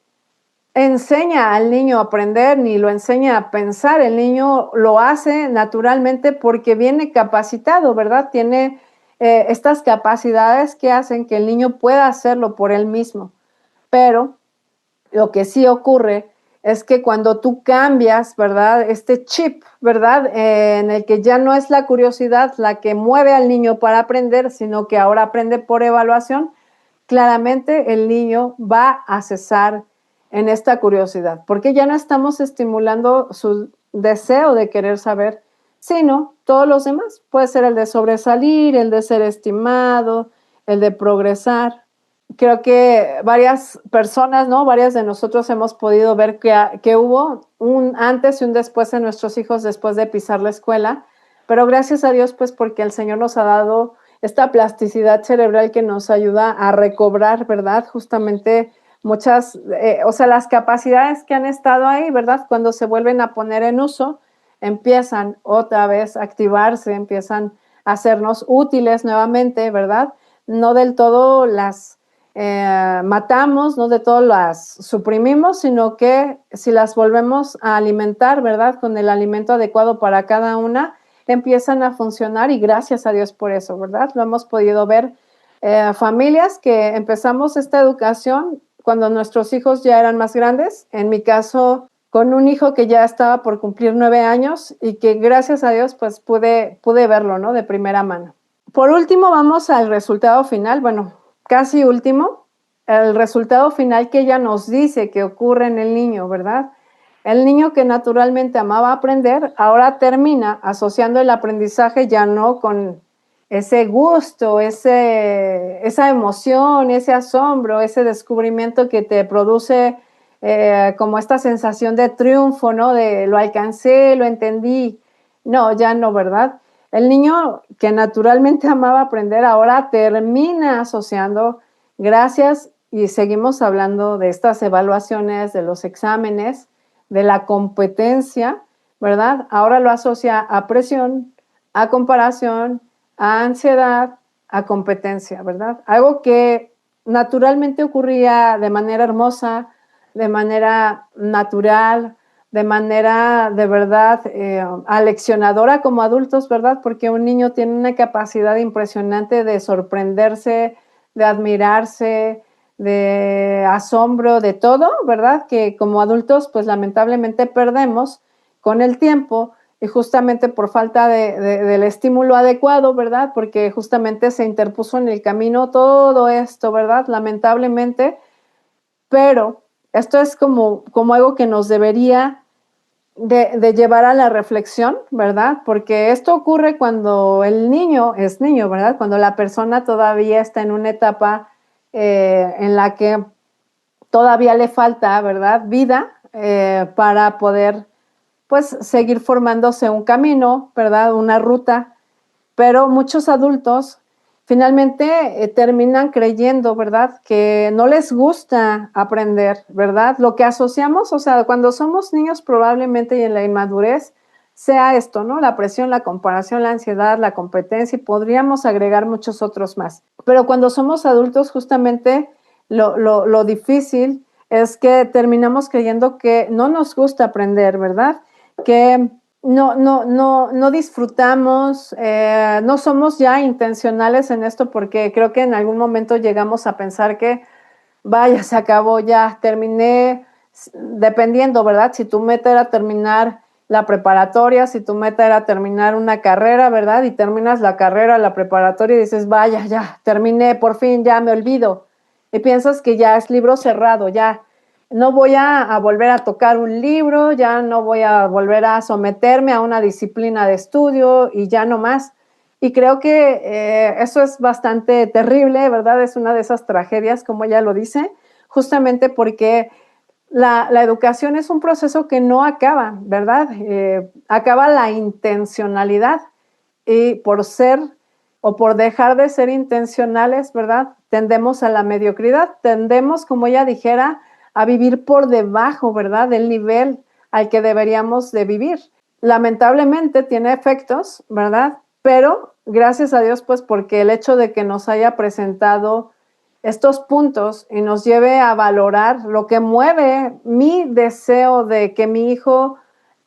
Speaker 1: enseña al niño a aprender ni lo enseña a pensar. El niño lo hace naturalmente porque viene capacitado, ¿verdad? Tiene estas capacidades que hacen que el niño pueda hacerlo por él mismo. Pero lo que sí ocurre es que cuando tú cambias, ¿verdad? Este chip, ¿verdad? En el que ya no es la curiosidad la que mueve al niño para aprender, sino que ahora aprende por evaluación, claramente el niño va a cesar en esta curiosidad, porque ya no estamos estimulando su deseo de querer saber, sino todos los demás. Puede ser el de sobresalir, el de ser estimado, el de progresar. Creo que varias personas, ¿no? Varias de nosotros hemos podido ver que hubo un antes y un después en nuestros hijos después de pisar la escuela, pero gracias a Dios, pues porque el Señor nos ha dado esta plasticidad cerebral que nos ayuda a recobrar, ¿verdad? Justamente muchas, o sea, las capacidades que han estado ahí, ¿verdad? Cuando se vuelven a poner en uso, empiezan otra vez a activarse, empiezan a hacernos útiles nuevamente, ¿verdad? No del todo las matamos, no de todo las suprimimos, sino que si las volvemos a alimentar, ¿verdad? Con el alimento adecuado para cada una, empiezan a funcionar y gracias a Dios por eso, ¿verdad? Lo hemos podido ver familias que empezamos esta educación cuando nuestros hijos ya eran más grandes. En mi caso, con un hijo que ya estaba por cumplir 9 años y que gracias a Dios pues pude verlo, ¿no? De primera mano. Por último, vamos al resultado final, bueno, casi último, el resultado final que ella nos dice que ocurre en el niño, ¿verdad? El niño que naturalmente amaba aprender, ahora termina asociando el aprendizaje ya no con ese gusto, esa emoción, ese asombro, ese descubrimiento que te produce como esta sensación de triunfo, ¿no? De lo alcancé, lo entendí. No, ya no, ¿verdad? El niño que naturalmente amaba aprender ahora termina asociando, gracias, y seguimos hablando de estas evaluaciones, de los exámenes, de la competencia, ¿verdad? Ahora lo asocia a presión, a comparación, a ansiedad, a competencia, ¿verdad? Algo que naturalmente ocurría de manera hermosa, de manera natural, de manera de verdad aleccionadora como adultos, ¿verdad? Porque un niño tiene una capacidad impresionante de sorprenderse, de admirarse, de asombro, de todo, ¿verdad? Que como adultos, pues lamentablemente perdemos con el tiempo y justamente por falta del estímulo adecuado, ¿verdad? Porque justamente se interpuso en el camino todo esto, ¿verdad? Lamentablemente, pero esto es como algo que nos debería de llevar a la reflexión, ¿verdad? Porque esto ocurre cuando el niño es niño, ¿verdad? Cuando la persona todavía está en una etapa en la que todavía le falta, ¿verdad? Vida para poder, pues, seguir formándose un camino, ¿verdad? Una ruta, pero muchos adultos finalmente terminan creyendo, ¿verdad? Que no les gusta aprender, ¿verdad? Lo que asociamos, o sea, cuando somos niños probablemente y en la inmadurez, sea esto, ¿no? La presión, la comparación, la ansiedad, la competencia y podríamos agregar muchos otros más. Pero cuando somos adultos, justamente lo difícil es que terminamos creyendo que no nos gusta aprender, ¿verdad? Que no disfrutamos, no somos ya intencionales en esto porque creo que en algún momento llegamos a pensar que, vaya, se acabó, ya terminé, dependiendo, ¿verdad? Si tu meta era terminar la preparatoria, si tu meta era terminar una carrera, ¿verdad? Y terminas la carrera, la preparatoria y dices, vaya, ya, terminé, por fin, ya me olvido. Y piensas que ya es libro cerrado, ya no voy a volver a tocar un libro, ya no voy a volver a someterme a una disciplina de estudio y ya no más. Y creo que eso es bastante terrible, ¿verdad? Es una de esas tragedias, como ella lo dice, justamente porque la educación es un proceso que no acaba, ¿verdad? Acaba la intencionalidad y por ser o por dejar de ser intencionales, ¿verdad? Tendemos a la mediocridad, tendemos, como ella dijera, a vivir por debajo, ¿verdad? Del nivel al que deberíamos de vivir. Lamentablemente tiene efectos, ¿verdad? Pero gracias a Dios, pues porque el hecho de que nos haya presentado estos puntos y nos lleve a valorar lo que mueve mi deseo de que mi hijo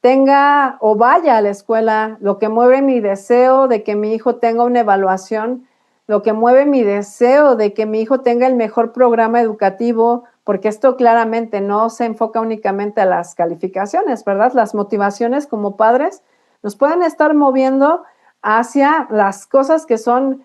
Speaker 1: tenga o vaya a la escuela, lo que mueve mi deseo de que mi hijo tenga una evaluación, lo que mueve mi deseo de que mi hijo tenga el mejor programa educativo, porque esto claramente no se enfoca únicamente a las calificaciones, ¿verdad? Las motivaciones como padres nos pueden estar moviendo hacia las cosas que son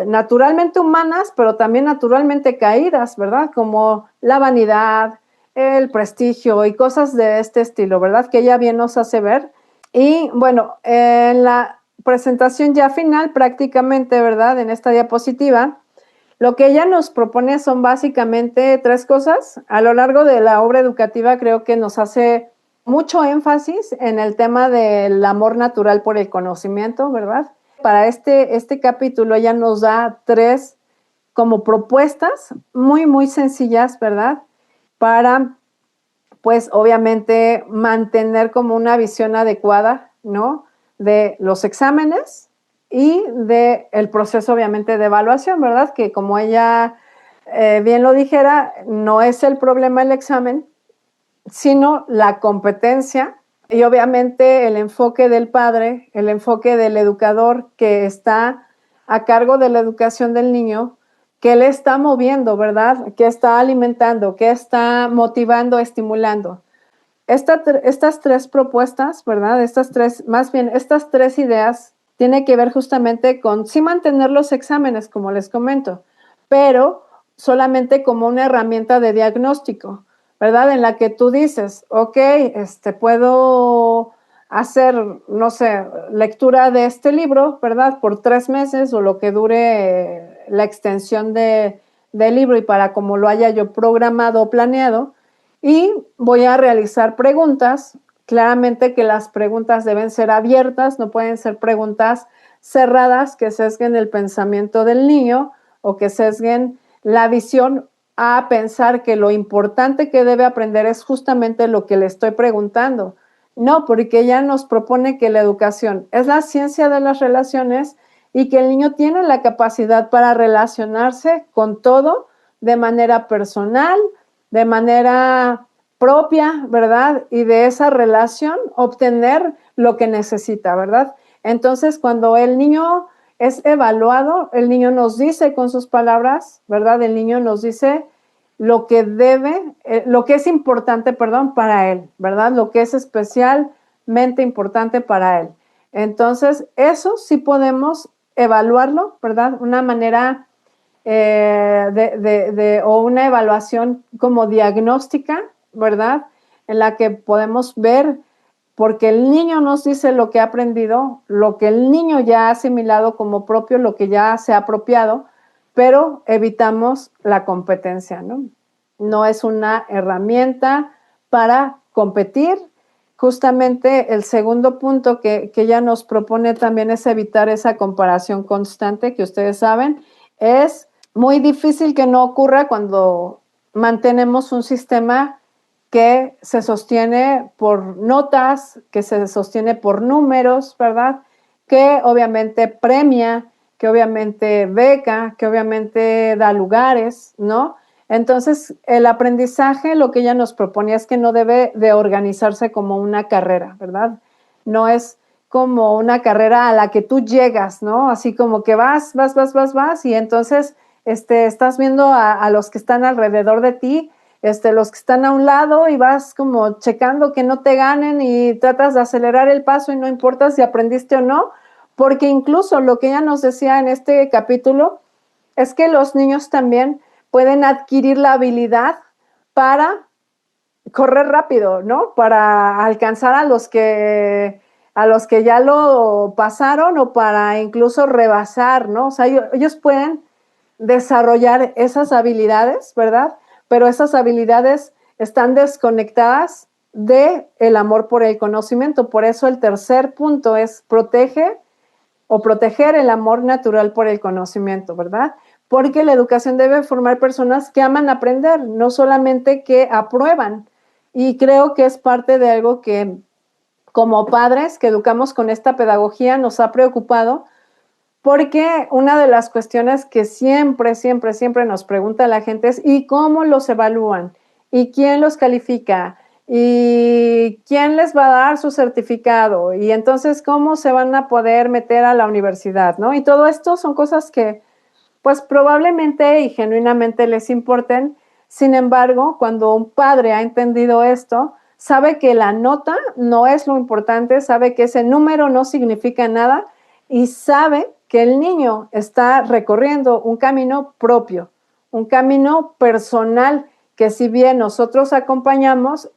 Speaker 1: naturalmente humanas, pero también naturalmente caídas, ¿verdad? Como la vanidad, el prestigio y cosas de este estilo, ¿verdad? Que ella bien nos hace ver. Y bueno, en la presentación ya final prácticamente, ¿verdad? En esta diapositiva, lo que ella nos propone son básicamente 3 cosas. A lo largo de la obra educativa creo que nos hace mucho énfasis en el tema del amor natural por el conocimiento, ¿verdad? Para este capítulo ella nos da 3 como propuestas muy, muy sencillas, ¿verdad? Para, pues, obviamente mantener como una visión adecuada, ¿no? De los exámenes y del proceso, obviamente, de evaluación, ¿verdad? Que como ella bien lo dijera, no es el problema el examen, sino la competencia y obviamente el enfoque del padre, el enfoque del educador que está a cargo de la educación del niño, que le está moviendo, ¿verdad? Que está alimentando, que está motivando, estimulando. Estas 3 propuestas, ¿verdad? Estas 3 ideas tienen que ver justamente con sí mantener los exámenes, como les comento, pero solamente como una herramienta de diagnóstico, ¿verdad? En la que tú dices, ok, puedo hacer, no sé, lectura de este libro, ¿verdad? Por 3 meses o lo que dure la extensión del libro y para como lo haya yo programado o planeado, y voy a realizar preguntas. Claramente que las preguntas deben ser abiertas, no pueden ser preguntas cerradas que sesguen el pensamiento del niño o que sesguen la visión a pensar que lo importante que debe aprender es justamente lo que le estoy preguntando. No, porque ella nos propone que la educación es la ciencia de las relaciones y que el niño tiene la capacidad para relacionarse con todo de manera personal, de manera propia, ¿verdad? Y de esa relación obtener lo que necesita, ¿verdad? Entonces, cuando el niño es evaluado, el niño nos dice con sus palabras, ¿verdad? El niño nos dice lo que lo que es importante, perdón, para él, ¿verdad? Lo que es especialmente importante para él. Entonces, eso sí podemos evaluarlo, ¿verdad? Una manera o una evaluación como diagnóstica, ¿verdad? En la que podemos ver, porque el niño nos dice lo que ha aprendido, lo que el niño ya ha asimilado como propio, lo que ya se ha apropiado, pero evitamos la competencia, ¿no? No es una herramienta para competir. Justamente el segundo punto que ella nos propone también es evitar esa comparación constante que ustedes saben. Es muy difícil que no ocurra cuando mantenemos un sistema que se sostiene por notas, que se sostiene por números, ¿verdad? Que obviamente premia, que obviamente beca, que obviamente da lugares, ¿no? Entonces, el aprendizaje, lo que ella nos proponía es que no debe de organizarse como una carrera, ¿verdad? No es como una carrera a la que tú llegas, ¿no? Así como que vas, y entonces estás viendo a los que están alrededor de ti, los que están a un lado y vas como checando que no te ganen y tratas de acelerar el paso y no importa si aprendiste o no, porque incluso lo que ella nos decía en este capítulo es que los niños también pueden adquirir la habilidad para correr rápido, ¿no? Para alcanzar a los que ya lo pasaron o para incluso rebasar, ¿no? O sea, ellos pueden desarrollar esas habilidades, ¿verdad? Pero esas habilidades están desconectadas de el amor por el conocimiento. Por eso el tercer punto es proteger el amor natural por el conocimiento, ¿verdad? Porque la educación debe formar personas que aman aprender, no solamente que aprueban. Y creo que es parte de algo que como padres que educamos con esta pedagogía nos ha preocupado, porque una de las cuestiones que siempre, siempre, siempre nos pregunta la gente es ¿y cómo los evalúan? ¿Y quién los califica? ¿Y quién les va a dar su certificado? Y entonces, ¿cómo se van a poder meter a la universidad? ¿No? Y todo esto son cosas que pues probablemente y genuinamente les importen. Sin embargo, cuando un padre ha entendido esto, sabe que la nota no es lo importante, sabe que ese número no significa nada y sabe que el niño está recorriendo un camino propio, un camino personal, que si bien nosotros acompañamos,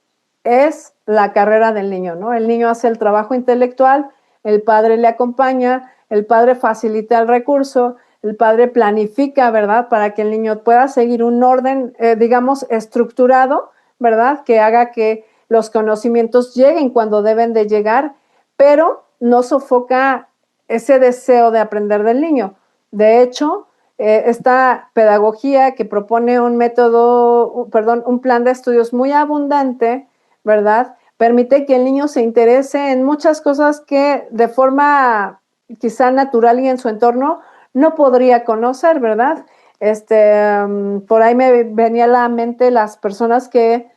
Speaker 1: es la carrera del niño, ¿no? El niño hace el trabajo intelectual, el padre le acompaña, el padre facilita el recurso, el padre planifica, ¿verdad? Para que el niño pueda seguir un orden, digamos, estructurado, ¿verdad? Que haga que los conocimientos lleguen cuando deben de llegar, pero no sofoca ese deseo de aprender del niño. De hecho, esta pedagogía que propone un método, perdón, un plan de estudios muy abundante, ¿verdad? Permite que el niño se interese en muchas cosas que de forma quizá natural y en su entorno no podría conocer, ¿verdad? Por ahí me venía a la mente las personas que,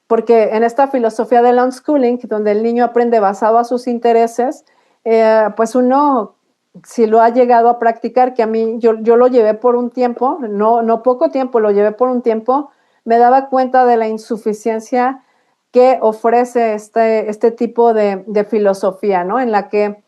Speaker 1: porque en esta filosofía del unschooling, donde el niño aprende basado a sus intereses, pues uno, si lo ha llegado a practicar, que a mí yo lo llevé por un tiempo, no poco tiempo, lo llevé por un tiempo, me daba cuenta de la insuficiencia que ofrece este tipo de filosofía, ¿no? En la que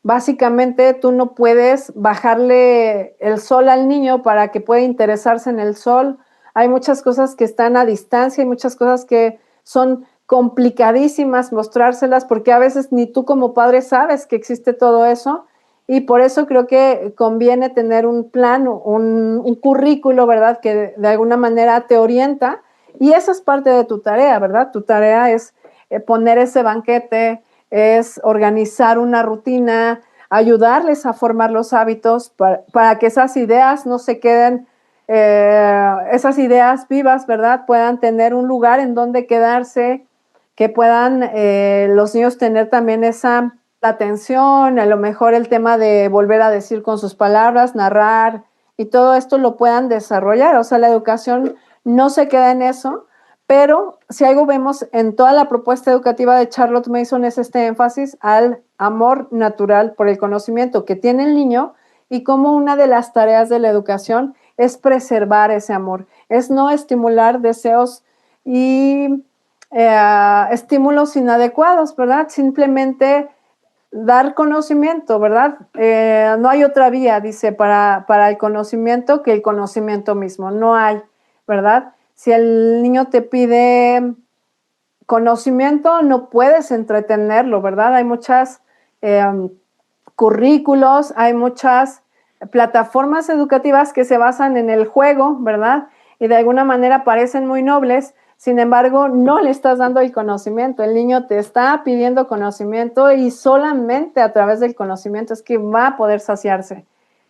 Speaker 1: básicamente tú no puedes bajarle el sol al niño para que pueda interesarse en el sol. Hay muchas cosas que están a distancia, hay muchas cosas que son complicadísimas mostrárselas porque a veces ni tú como padre sabes que existe todo eso y por eso creo que conviene tener un plan, un currículo, ¿verdad? Que de alguna manera te orienta y esa es parte de tu tarea, ¿verdad? Tu tarea es poner ese banquete, es organizar una rutina, ayudarles a formar los hábitos para que esas ideas no se queden, esas ideas vivas, ¿verdad? Puedan tener un lugar en donde quedarse, que puedan los niños tener también esa atención, a lo mejor el tema de volver a decir con sus palabras, narrar, y todo esto lo puedan desarrollar. O sea, la educación no se queda en eso, pero si algo vemos en toda la propuesta educativa de Charlotte Mason es este énfasis al amor natural por el conocimiento que tiene el niño y como una de las tareas de la educación es preservar ese amor, es no estimular deseos y estímulos inadecuados, ¿verdad? Simplemente dar conocimiento, ¿verdad? No hay otra vía, dice, para el conocimiento que el conocimiento mismo, no hay, ¿verdad? Si el niño te pide conocimiento, no puedes entretenerlo, ¿verdad? Hay muchas currículos, hay muchas plataformas educativas que se basan en el juego, ¿verdad? Y de alguna manera parecen muy nobles, sin embargo, no le estás dando el conocimiento. El niño te está pidiendo conocimiento y solamente a través del conocimiento es que va a poder saciarse.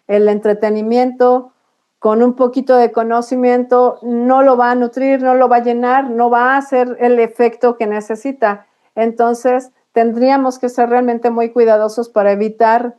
Speaker 1: El entretenimiento con un poquito de conocimiento no lo va a nutrir, no lo va a llenar, no va a hacer el efecto que necesita. Entonces, tendríamos que ser realmente muy cuidadosos para evitar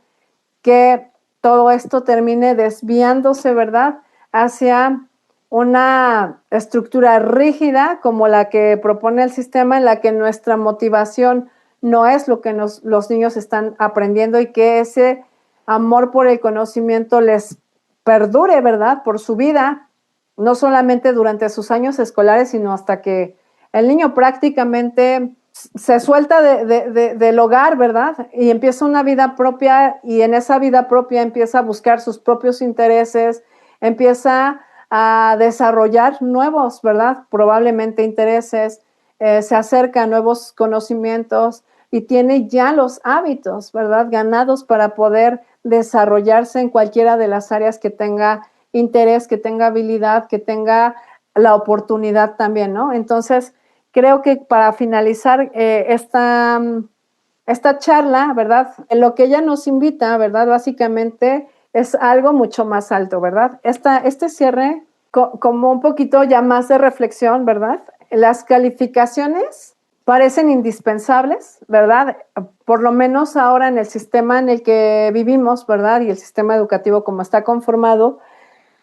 Speaker 1: que todo esto termine desviándose, ¿verdad?, hacia una estructura rígida como la que propone el sistema, en la que nuestra motivación no es lo que los niños están aprendiendo y que ese amor por el conocimiento les perdure, ¿verdad?, por su vida, no solamente durante sus años escolares, sino hasta que el niño prácticamente se suelta del hogar, ¿verdad? Y empieza una vida propia y en esa vida propia empieza a buscar sus propios intereses, empieza a desarrollar nuevos, ¿verdad? Probablemente intereses, se acerca a nuevos conocimientos y tiene ya los hábitos, ¿verdad? Ganados para poder desarrollarse en cualquiera de las áreas que tenga interés, que tenga habilidad, que tenga la oportunidad también, ¿no? Entonces, creo que para finalizar esta charla, ¿verdad? En lo que ella nos invita, ¿verdad? Básicamente es algo mucho más alto, ¿verdad? Este cierre como un poquito ya más de reflexión, ¿verdad? Las calificaciones parecen indispensables, ¿verdad? Por lo menos ahora en el sistema en el que vivimos, ¿verdad? Y el sistema educativo como está conformado,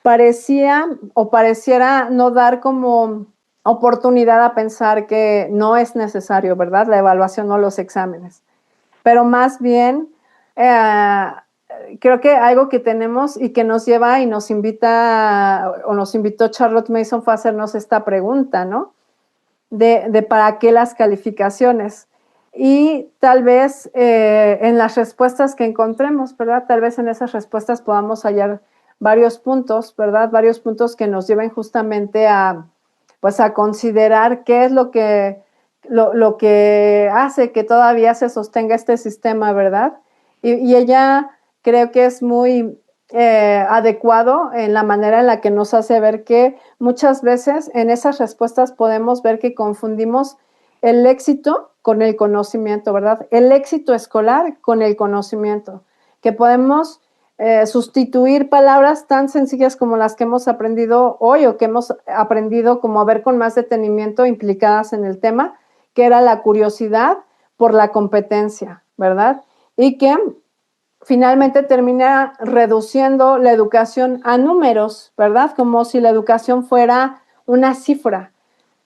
Speaker 1: parecía o pareciera no dar como oportunidad a pensar que no es necesario, ¿verdad? La evaluación o los exámenes, pero más bien creo que algo que tenemos y que nos lleva y nos invita, o nos invitó Charlotte Mason, fue a hacernos esta pregunta, ¿no? De para qué las calificaciones. Y tal vez en las respuestas que encontremos, ¿verdad? Tal vez en esas respuestas podamos hallar varios puntos, ¿verdad? Varios puntos que nos lleven justamente a, pues, a considerar qué es lo que hace que todavía se sostenga este sistema, ¿verdad? Y ella creo que es muy adecuado en la manera en la que nos hace ver que muchas veces en esas respuestas podemos ver que confundimos el éxito con el conocimiento, ¿verdad? El éxito escolar con el conocimiento, que podemos sustituir palabras tan sencillas como las que hemos aprendido hoy o que hemos aprendido como a ver con más detenimiento implicadas en el tema, que era la curiosidad por la competencia, ¿verdad? Y que finalmente termina reduciendo la educación a números, ¿verdad? Como si la educación fuera una cifra.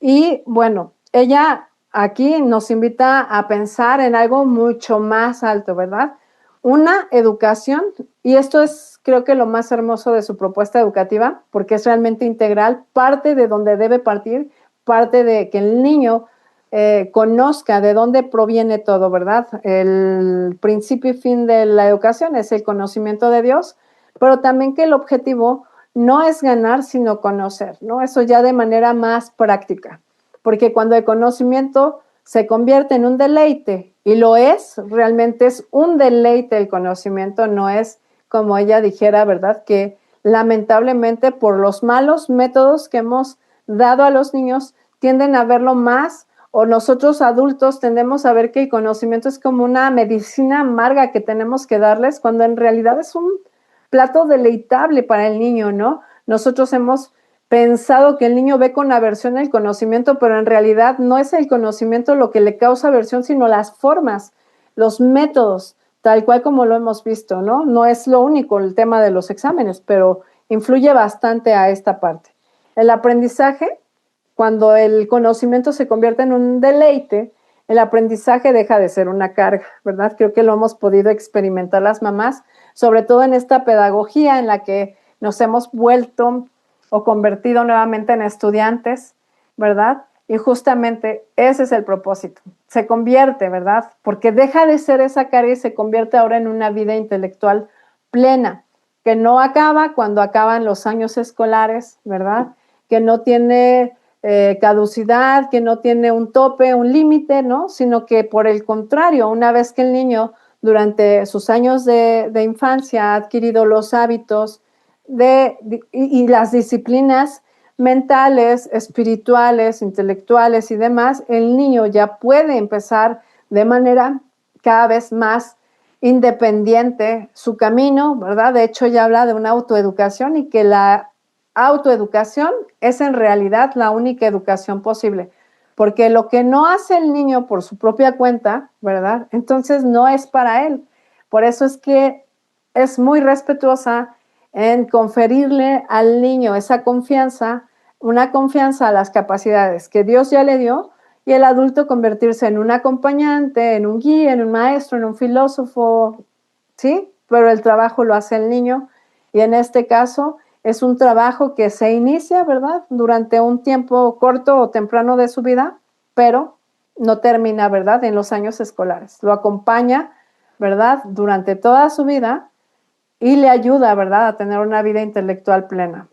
Speaker 1: Y bueno, ella aquí nos invita a pensar en algo mucho más alto, ¿verdad? Una educación, y esto es creo que lo más hermoso de su propuesta educativa, porque es realmente integral, parte de donde debe partir, parte de que el niño conozca de dónde proviene todo, ¿verdad? El principio y fin de la educación es el conocimiento de Dios, pero también que el objetivo no es ganar, sino conocer, ¿no? Eso ya de manera más práctica, porque cuando el conocimiento se convierte en un deleite, y lo es, realmente es un deleite el conocimiento, no es como ella dijera, ¿verdad? Que lamentablemente por los malos métodos que hemos dado a los niños, tienden a verlo más, o nosotros adultos tendemos a ver que el conocimiento es como una medicina amarga que tenemos que darles, cuando en realidad es un plato deleitable para el niño, ¿no? Nosotros hemos pensado que el niño ve con aversión el conocimiento, pero en realidad no es el conocimiento lo que le causa aversión, sino las formas, los métodos, tal cual como lo hemos visto, ¿no? No es lo único el tema de los exámenes, pero influye bastante a esta parte. El aprendizaje, cuando el conocimiento se convierte en un deleite, el aprendizaje deja de ser una carga, ¿verdad? Creo que lo hemos podido experimentar las mamás, sobre todo en esta pedagogía en la que nos hemos vuelto o convertido nuevamente en estudiantes, ¿verdad? Y justamente ese es el propósito. Se convierte, ¿verdad? Porque deja de ser esa carga y se convierte ahora en una vida intelectual plena, que no acaba cuando acaban los años escolares, ¿verdad? Que no tiene caducidad, que no tiene un tope, un límite, ¿no? Sino que por el contrario, una vez que el niño durante sus años de infancia ha adquirido los hábitos y las disciplinas mentales, espirituales, intelectuales y demás, el niño ya puede empezar de manera cada vez más independiente su camino, ¿verdad? De hecho, ya habla de una autoeducación y que la autoeducación es en realidad la única educación posible, porque lo que no hace el niño por su propia cuenta, ¿verdad? Entonces no es para él. Por eso es que es muy respetuosa en conferirle al niño esa confianza, una confianza a las capacidades que Dios ya le dio, y el adulto convertirse en un acompañante, en un guía, en un maestro, en un filósofo, ¿sí? Pero el trabajo lo hace el niño, y en este caso es un trabajo que se inicia, ¿verdad? Durante un tiempo corto o temprano de su vida, pero no termina, ¿verdad? En los años escolares. Lo acompaña, ¿verdad? Durante toda su vida y le ayuda, ¿verdad? A tener una vida intelectual plena.